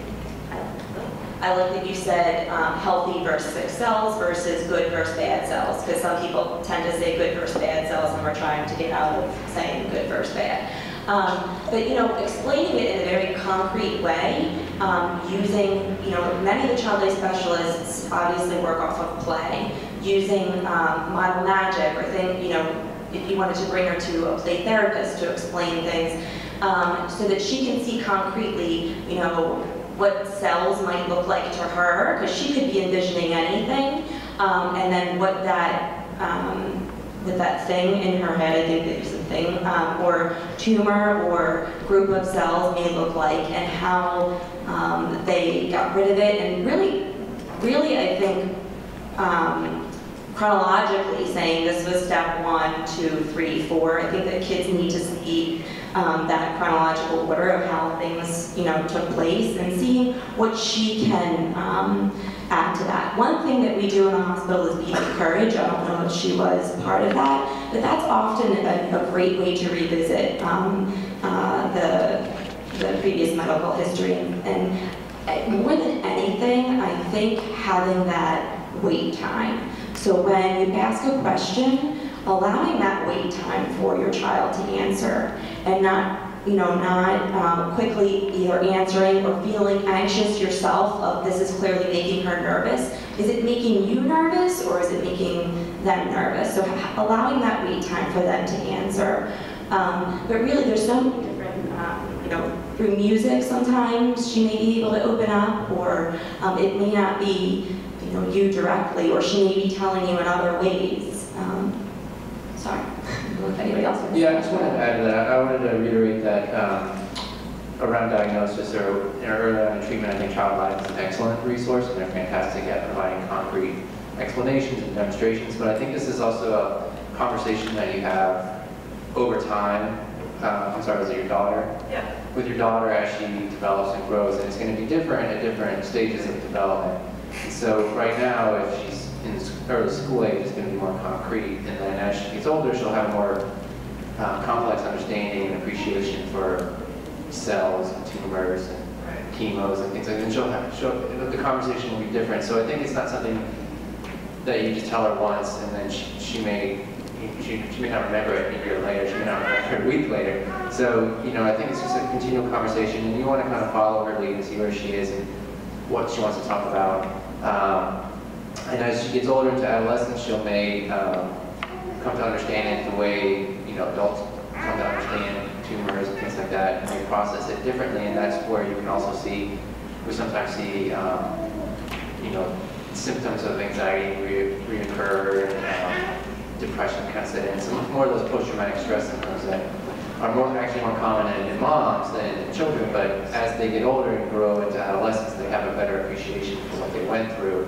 I like that you said healthy versus sick cells versus good versus bad cells, because some people tend to say good versus bad cells, and we're trying to get out of saying good versus bad. But explaining it in a very concrete way, using, many of the child day specialists obviously work off of play, using model magic, or if you wanted to bring her to a play therapist to explain things, so that she can see concretely, what cells might look like to her, because she could be envisioning anything, and then what that, with that thing in her head, I think there's a thing, or tumor or group of cells may look like, and how they got rid of it, and really I think chronologically saying this was step 1, 2, 3, 4. I think that kids need to see that chronological order of how things, took place, and seeing what she can add to that. One thing that we do in the hospital is beat the courage. I don't know if she was part of that, but that's often a great way to revisit the previous medical history. And more than anything, I think having that wait time. So when you ask a question, allowing that wait time for your child to answer, and not quickly either answering or feeling anxious yourself of this is clearly making her nervous. Is it making you nervous, or is it making them nervous? So allowing that wait time for them to answer. But really there's so many different, through music sometimes she may be able to open up, or it may not be you directly, or she may be telling you in other ways. Sorry, I don't know if anybody else wants to. Yeah, I just wanted to add to that. I wanted to reiterate that around diagnosis or early on in treatment, I think Child Life is an excellent resource, and they're fantastic at providing concrete explanations and demonstrations. But I think this is also a conversation that you have over time. I'm sorry, was it your daughter? Yeah. With your daughter as she develops and grows, and it's going to be different at different stages of development. So right now, if she's in early school age, it's going to be more concrete, and then as she gets older, she'll have more complex understanding and appreciation for cells and tumors and chemos and things like that. And the conversation will be different. So I think it's not something that you just tell her once, and then she may not remember it a year later, she may not remember it a week later. So, I think it's just a continual conversation, and you want to kind of follow her lead and see where she is and what she wants to talk about. And as she gets older into adolescence, she may come to understand it the way adults come to understand tumors and things like that, and they process it differently, and that's where you can also see, we sometimes see, you know, symptoms of anxiety reoccur, and depression kind of set in. Some more of those post-traumatic stress symptoms that are actually more common in moms than in children, but as they get older and grow into adolescence, they have a better appreciation for what they went through,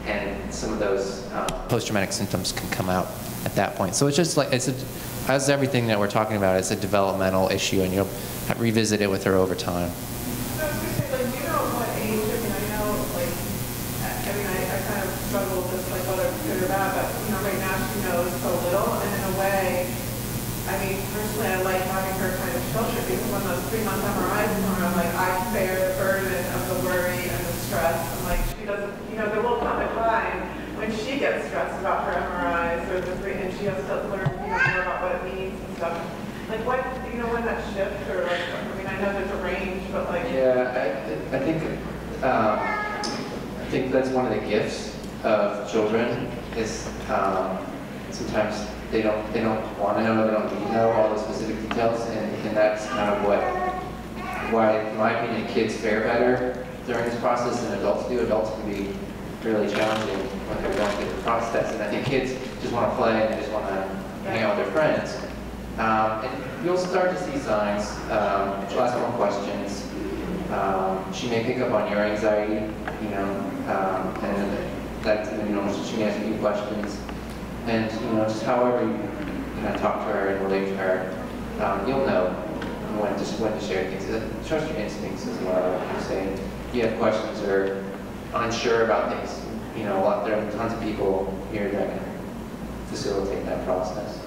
and some of those post-traumatic symptoms can come out at that point. So it's just like, as everything that we're talking about, it's a developmental issue, and you'll have to revisit it with her over time. So I was going to say, like, do you know what age? I mean, I know, like, I kind of struggle with this, like, whether it's good or bad, but, you know, right now she knows so little, and in a way, I mean, personally, I like having her kind of filter, because when those 3-month MRIs come around, like, I bear the burden of the worry and the stress, and, like, she doesn't, you know, there will come a time when she gets stressed about her MRIs, and she has to learn, you know, more about what it means and stuff. Like, what, do you know when that shifts, or, like, I mean, I know there's a range, but, like... Yeah, I think that's one of the gifts of children, is sometimes they don't want to know, they don't need to know all the specific details, and that's kind of why, in my opinion, kids fare better during this process than adults do. Adults can be really challenging when they're going through the process, and I think kids just want to play and they just want to hang out with their friends. And you'll start to see signs. She'll ask more questions. She may pick up on your anxiety, you know, and that, you know, she may ask you questions. And, you know, just however you kind of talk to her and relate to her, you'll know when to share things. Trust your instincts as well. Like you say, if you have questions or unsure about things, you know, there are tons of people here that can facilitate that process.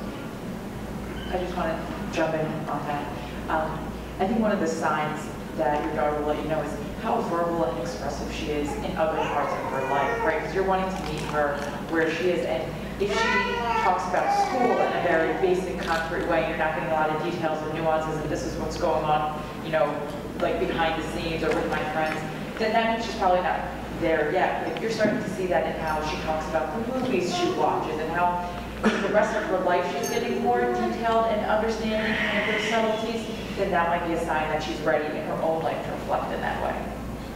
I just want to jump in on that. I think one of the signs that your daughter will let you know is how verbal and expressive she is in other parts of her life, right? Because you're wanting to meet her where she is, and if she talks about school in a very basic, concrete way, you're not getting a lot of details and nuances, and this is what's going on, you know, like behind the scenes or with my friends, then that means she's probably not there yet. But if you're starting to see that in how she talks about the movies she watches and how the rest of her life she's getting more detailed and understanding of those subtleties, then that might be a sign that she's ready in her own life to reflect in that way.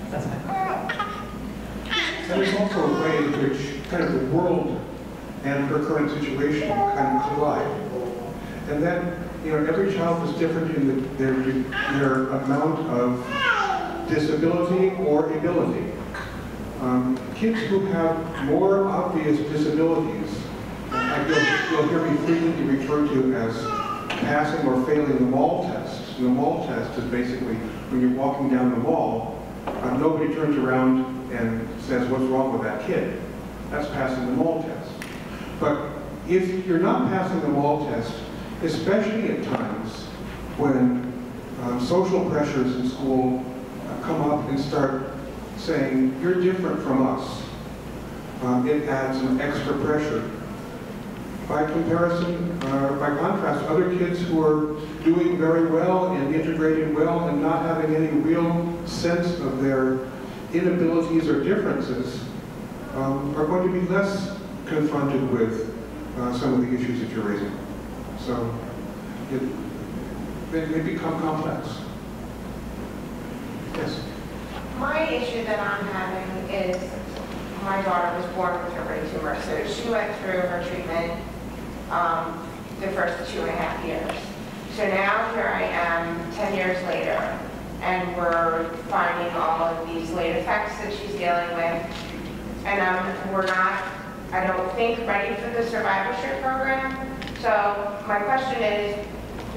That's my point. And there's also a way in which kind of the world and her current situation kind of collide. And then, you know, every child is different in their amount of disability or ability. Kids who have more obvious disabilities, you'll hear me frequently referred to as passing or failing the mall test. And the mall test is basically when you're walking down the mall, nobody turns around and says, what's wrong with that kid? That's passing the mall test. But if you're not passing the mall test, especially at times when social pressures in school come up and start saying, you're different from us, it adds some extra pressure. By comparison, by contrast, other kids who are doing very well and integrating well and not having any real sense of their inabilities or differences are going to be less confronted with some of the issues that you're raising. So they become complex. Yes? My issue that I'm having is my daughter was born with her brain tumor, so she went through her treatment the first 2.5 years. So now here I am 10 years later, and we're finding all of these late effects that she's dealing with, and we're not, I don't think, ready for the survivorship program. So my question is,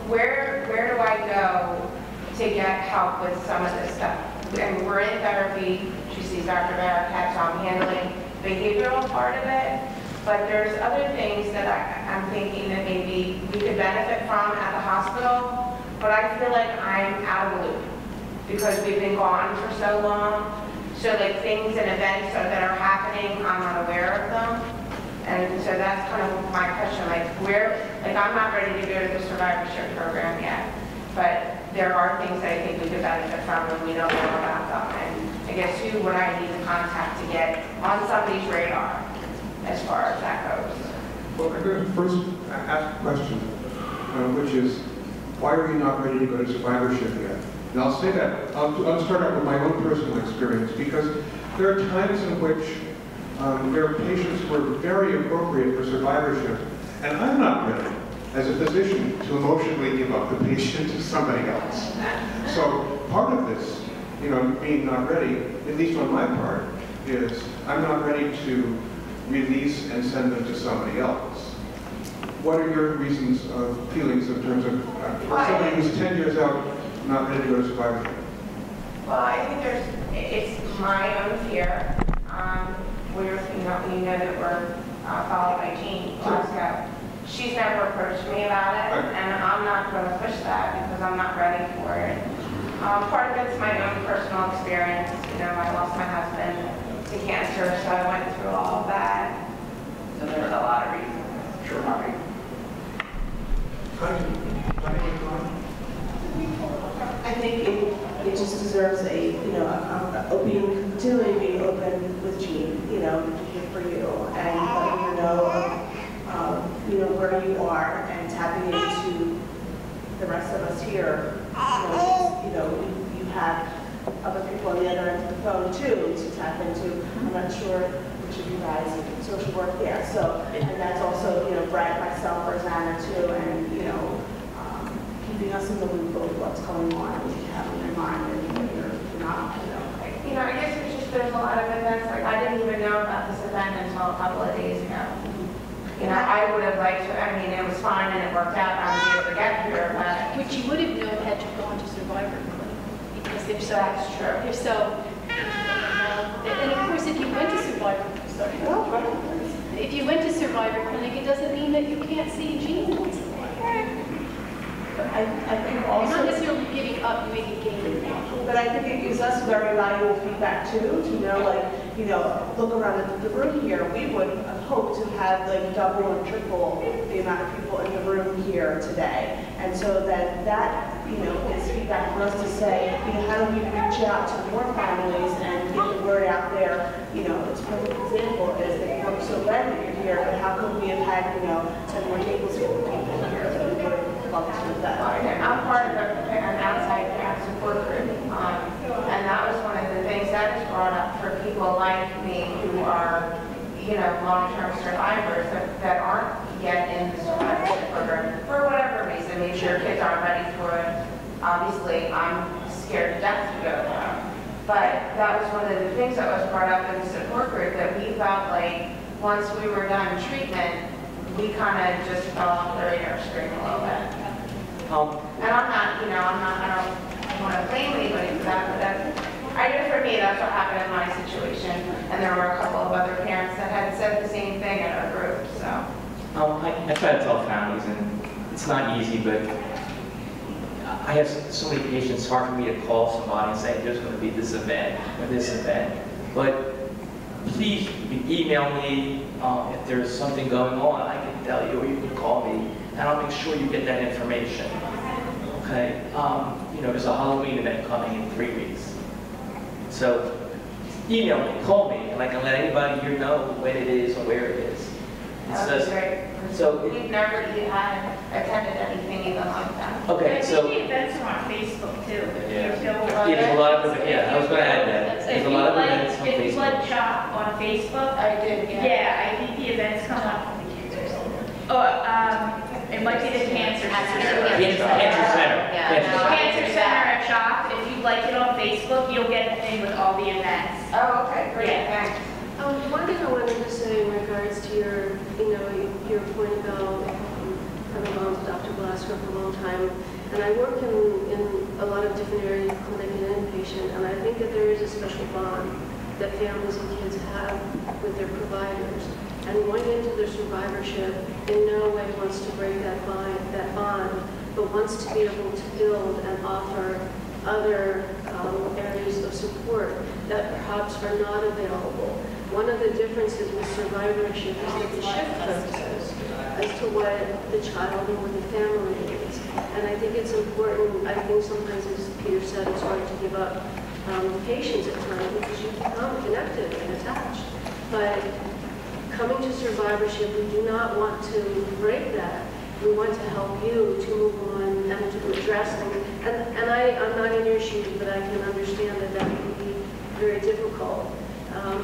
where do I go to get help with some of this stuff? And we're in therapy. She sees Dr. Barakat, so I'm handling the behavioral part of it. But there's other things that I'm thinking that maybe we could benefit from at the hospital, but I feel like I'm out of the loop because we've been gone for so long. So like things and events that are happening, I'm not aware of them. And so that's kind of my question, like I'm not ready to go to the survivorship program yet, but there are things that I think we could benefit from and we don't know about them. And I guess who would I need to contact to get on somebody's radar as far as that goes? Well, I'm going to first ask a question, which is, why are you not ready to go to survivorship yet? And I'll say that, I'll start out with my own personal experience, because there are times in which there are patients who are very appropriate for survivorship, and I'm not ready, as a physician, to emotionally give up the patient to somebody else. So part of this, being not ready, at least on my part, is I'm not ready to release and send them to somebody else. What are your reasons of feelings in terms of for somebody who's 10 years out, not ready to go to survivorship? Well, I think it's my own fear. You know that we're followed by Jean Glasgow. She's never approached me about it, and I'm not going to push that because I'm not ready for it. Part of it's my own personal experience. I lost my husband to cancer, so I went through all of that. So there's a lot of reasons. Sure. I think it just deserves being open with Jean, here for you, and letting her know where you are, and tapping into the rest of us here. You have other people on the other end of the phone too to tap into. I'm not sure which of you guys social work there. So, and that's also, Brad, myself, Rosanna too, and keeping us in the loop of what's going on, what you have in your mind, and what you're not, I guess it's just there's a lot of events, like I didn't even know about this event until a couple of days ago. I would have liked to, it was fine and it worked out, and I was able to get here, but... Which you would have known had you gone to Survivor Clinic, because if so, that's true. If so, and of course, if you went to Survivor, if you went to Survivor Clinic, it doesn't mean that you can't see Jean once in a while. I think also... You're not necessarily giving up, you may be gaining. But I think it gives us very valuable feedback too, to know, look around the room here. We would have hoped to have double or triple the amount of people in the room here today. And so that is feedback for us to say, how do we reach out to more families and get the word out there? It's a perfect example is that you work so glad that you're here, but how could we have had, 10 more tables full of people here? So we would have loved to do that. I'm part of an outside support group, and that was one of the things that is brought up for people like me who are, long-term survivors that aren't yet in the survivorship program for whatever reason. Maybe your kids aren't ready for it. Obviously, I'm scared to death to go there. But that was one of the things that was brought up in the support group, that we felt like once we were done treatment, we kind of just fell off the radar screen a little bit. And I don't want to blame anybody for that, but I know for me, that's what happened in my situation. And there were a couple of other parents that had said the same thing in our group, so. I try to tell families, and it's not easy, but I have so many patients, it's hard for me to call somebody and say, there's going to be this event or this event. But please, you can email me if there's something going on, I can tell you, or you can call me, and I'll make sure you get that information. Okay? There's a Halloween event coming in 3 weeks. So email me, call me, and I can let anybody here know when it is or where it is. That's great. So we've never attended anything even like that. Okay, so the events are on Facebook too. yeah, there's a lot of I was going to add that. There's a lot of events on Facebook. If you like Facebook. shop on Facebook, I did. Yeah, I think the events come up on the Cancer Center. It might be the Cancer Center. Cancer Center. Cancer Center at shop. If you like it on Facebook, you'll get a thing with all the events. Oh, okay, great. Yeah. Thanks. One thing I wanted to say in regards to your point about having gone to Dr. Glasgow for a long time, and I work in a lot of different areas, clinic and inpatient, and I think that there is a special bond that families and kids have with their providers. And going into their survivorship in no way wants to break that bond, but wants to be able to build and offer other areas of support that perhaps are not available. One of the differences with survivorship is that the shift focuses as to what the child and what the family needs. And I think it's important, I think sometimes, as Peter said, it's hard to give up patients at times because you become connected and attached. But coming to survivorship, we do not want to break that. We want to help you to move on and to address things. And I'm not in your shoes, but I can understand that that can be very difficult.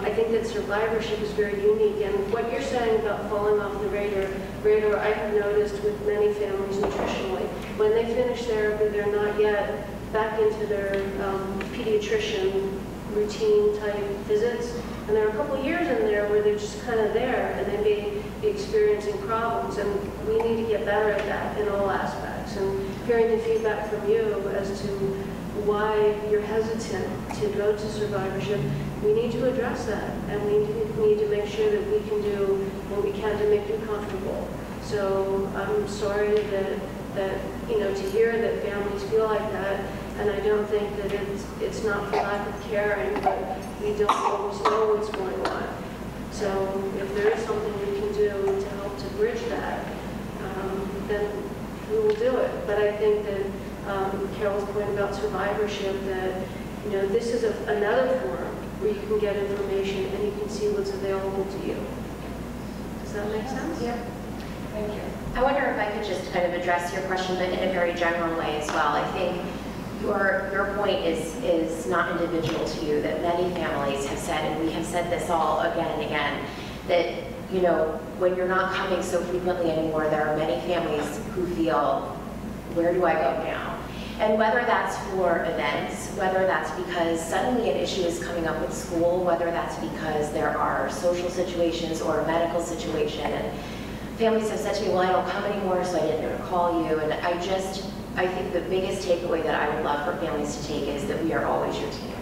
I think that survivorship is very unique, and what you're saying about falling off the radar, I have noticed with many families nutritionally. When they finish therapy, they're not yet back into their pediatrician routine type visits, and there are a couple of years in there where they're just kind of there, and they may be experiencing problems, and we need to get better at that in all aspects. And hearing the feedback from you as to why you're hesitant to go to survivorship, we need to address that, and we need to make sure that we can do what we can to make you comfortable. So I'm sorry that to hear that families feel like that, and I don't think that it's not for lack of caring, but we don't always know what's going on. So if there is something we can do to help to bridge that, then we will do it. But I think that Carol's point about survivorship, that this is another forum where you can get information and you can see what's available to you. Does that make sense? Yeah. Thank you. I wonder if I could just kind of address your question, but in a very general way as well. I think your point is not individual to you, that many families have said, and we have said this all again and again, that when you're not coming so frequently anymore, there are many families who feel, where do I go now? And whether that's for events, whether that's because suddenly an issue is coming up with school, whether that's because there are social situations or a medical situation, and families have said to me, well, I don't come anymore, so I didn't know to call you. And I think the biggest takeaway that I would love for families to take is that we are always your team,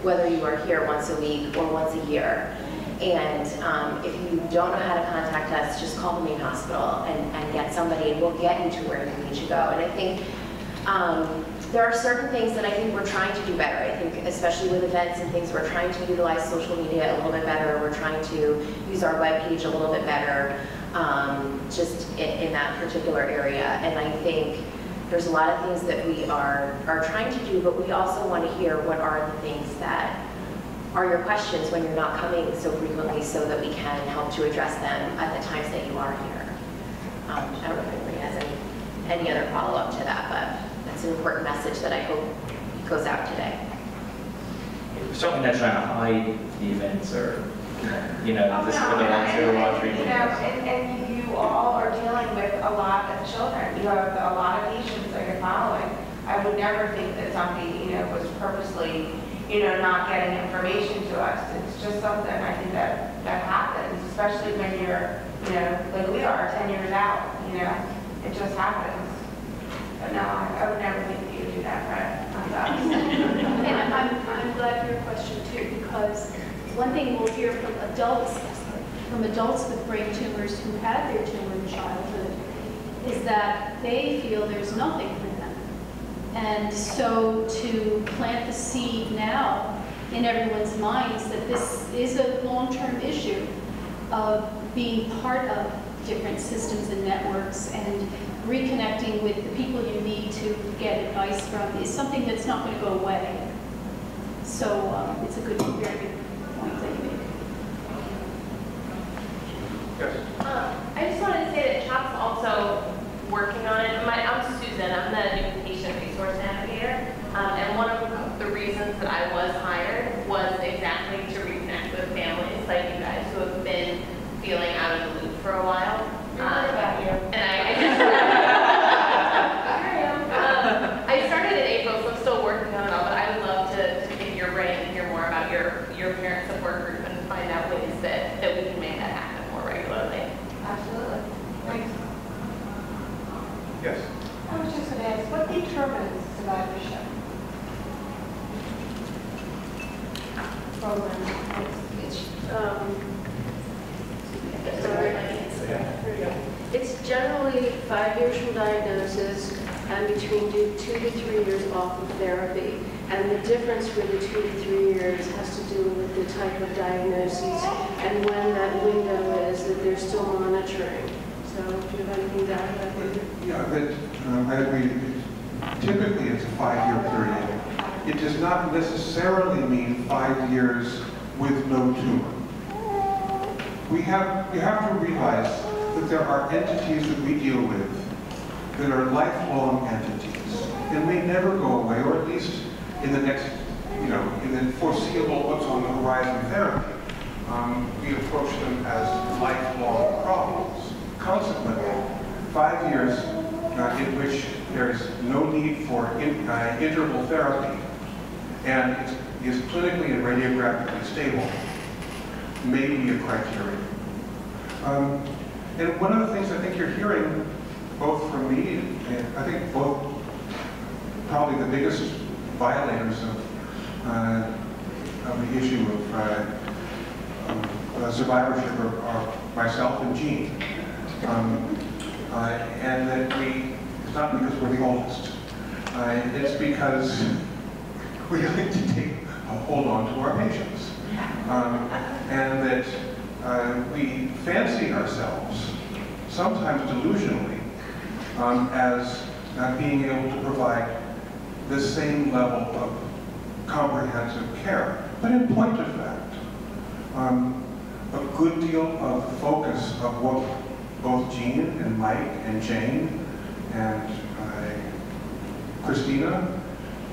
whether you are here once a week or once a year. And if you don't know how to contact us, just call the main hospital and get somebody, and we'll get you to where you need to go. And I think there are certain things that I think we're trying to do better. I think especially with events and things, we're trying to utilize social media a little bit better. We're trying to use our webpage a little bit better, just in that particular area. And I think there's a lot of things that we are trying to do, but we also want to hear what are the things that are your questions when you're not coming so frequently, so that we can help to address them at the times that you are here. I don't know if anybody has any other follow-up to that, but that's an important message that I hope goes out today. We're certainly not trying to hide the events or, this for the ones who are treating us. And you all are dealing with a lot of children. You have a lot of patients that you're following. I would never think that somebody, was purposely, not getting information to us. It's just something I think that happens, especially when you're, like we are 10 years out, it just happens. But no, I would never think that you would do that, right? And I'm glad for your question too, because one thing we'll hear from adults with brain tumors who had their tumor in childhood is that they feel there's nothing for them. And so to plant the seed now in everyone's minds that this is a long-term issue of being part of different systems and networks and reconnecting with the people you need to get advice from is something that's not going to go away. So it's a very good point that you make. Yes. I just wanted to say that CHOP's also working on it. I'm Susan, I'm the new patient resource navigator, and one of the reasons that I was hired was exactly to reconnect with families like you guys who have been feeling out of the loop for a while. I started in April, so I'm still working on it all, but I would love to pick your brain and hear more about your parent support group and find out ways that we can make that happen more regularly. Absolutely. Thanks. Yes. I was just going to ask, what determines survivorship? It's generally 5 years from diagnosis and between 2 to 3 years off of therapy. And the difference for the 2 to 3 years has to do with the type of diagnoses and when that window is that they're still monitoring. So do you have anything to add to that? Yeah, I agree. Typically, it's a 5-year period. It does not necessarily mean 5 years with no tumor. You have to realize that there are entities that we deal with that are lifelong entities and may never go away, or at least in the next, in the foreseeable what's on the horizon therapy. We approach them as lifelong problems. Consequently, 5 years in which there is no need for interval therapy and is clinically and radiographically stable may be a criterion. And one of the things I think you're hearing, both from me and I think both probably the biggest violators of the issue of survivorship are myself and Jean. And that it's not because we're the oldest. It's because we like to hold on to our patients. And that we fancy ourselves, sometimes delusionally, as being able to provide the same level of comprehensive care. But in point of fact, a good deal of the focus of what both Jean and Mike and Jane and Christina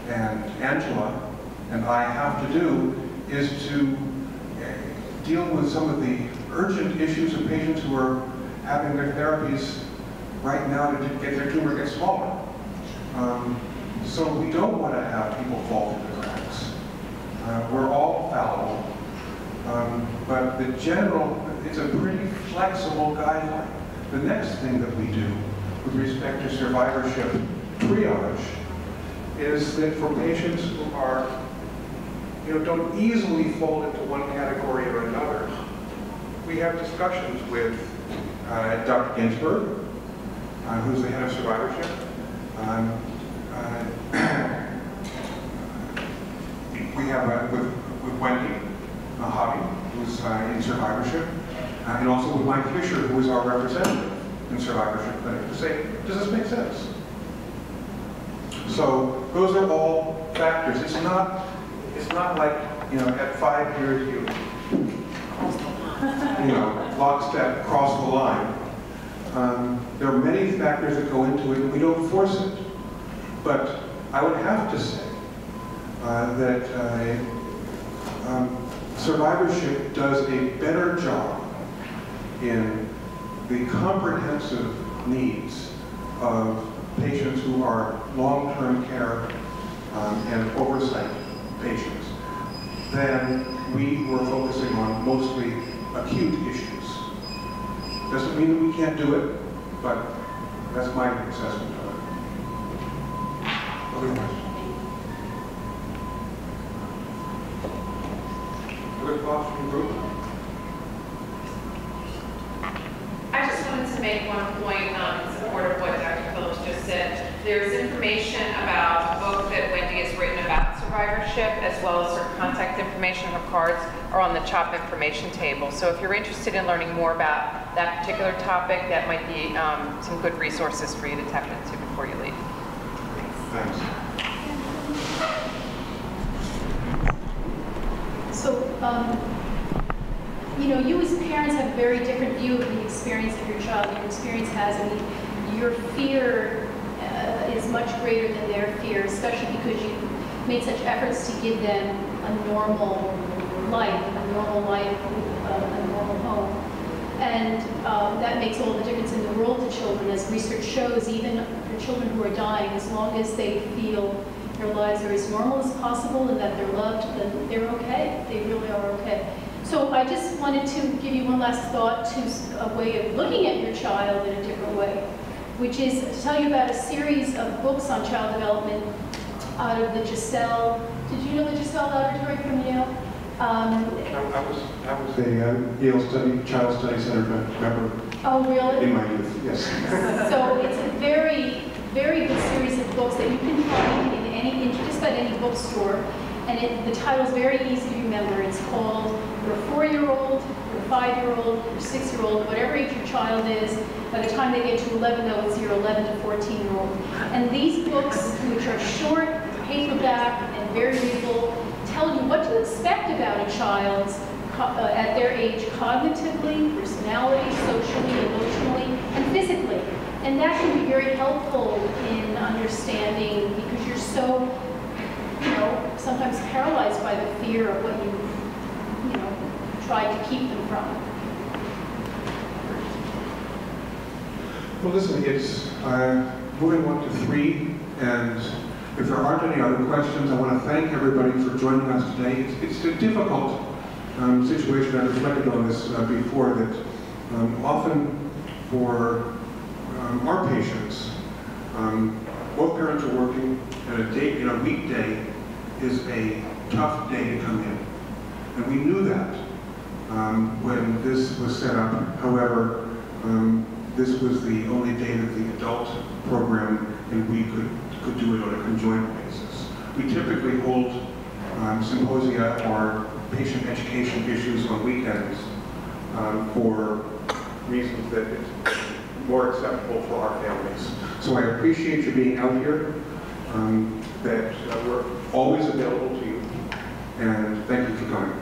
and Angela and I have to do is to deal with some of the urgent issues of patients who are having their therapies right now to get their tumor get smaller. So we don't want to have people fall through the cracks. We're all fallible. But the general, it's a pretty flexible guideline. The next thing that we do with respect to survivorship triage is that for patients who are, don't easily fall into one category or another, we have discussions with Dr. Ginsberg, who's the head of survivorship. We have with Wendy Hobby, who's in survivorship, and also with Mike Fisher, who is our representative in survivorship clinic, to say, does this make sense? So those are all factors. It's not like, at 5 years you lockstep, cross the line. There are many factors that go into it, and we don't force it. But I would have to say that survivorship does a better job in the comprehensive needs of patients who are long-term care and oversight patients than we were focusing on mostly acute issues. Doesn't mean that we can't do it, but that's my assessment of it. Other questions? Other thoughts from the group? I just wanted to make one point in support of what Dr. Phillips just said. There's information about both that Wendy has written about survivorship, as well as her contact information. Her cards are on the CHOP information table. So if you're interested in learning more about that particular topic, that might be some good resources for you to tap into before you leave. Thanks. So, you as parents have a very different view of the experience of your child. Your experience has, your fear is much greater than their fear, especially because you made such efforts to give them a normal life, a normal home. And that makes all the difference in the world to children. As research shows, even for children who are dying, as long as they feel their lives are as normal as possible and that they're loved, then they're okay. They really are okay. So I just wanted to give you one last thought to a way of looking at your child in a different way, which is to tell you about a series of books on child development out of the Giselle. Did you know the Giselle Laboratory from Yale? I was a Yale Child Study Center member. Oh, really? In my youth, yes. So it's a very, very good series of books that you can find in just about any bookstore. And the title is very easy to remember. It's called Your 4-Year-Old, Your 5-Year-Old, Your 6-Year-Old, whatever age your child is. By the time they get to 11, though, it's your 11 to 14-year-old. And these books, which are short, paperback, and very readable, tell you what to expect about a child at their age cognitively, personality, socially, emotionally, and physically. And that can be very helpful in understanding, because you're so, sometimes paralyzed by the fear of what you tried to keep them from. Well, listen, it's moving on to 3, and if there aren't any other questions, I want to thank everybody for joining us today. It's a difficult situation. I reflected on this before, that often for our patients, both parents are working, and a weekday is a tough day to come in. And we knew that when this was set up. However, this was the only day that the adult program and we could do it on a conjoined basis. We typically hold symposia or patient education issues on weekends for reasons that it's more acceptable for our families. So I appreciate you being out here, that we're always available to you, and thank you for coming.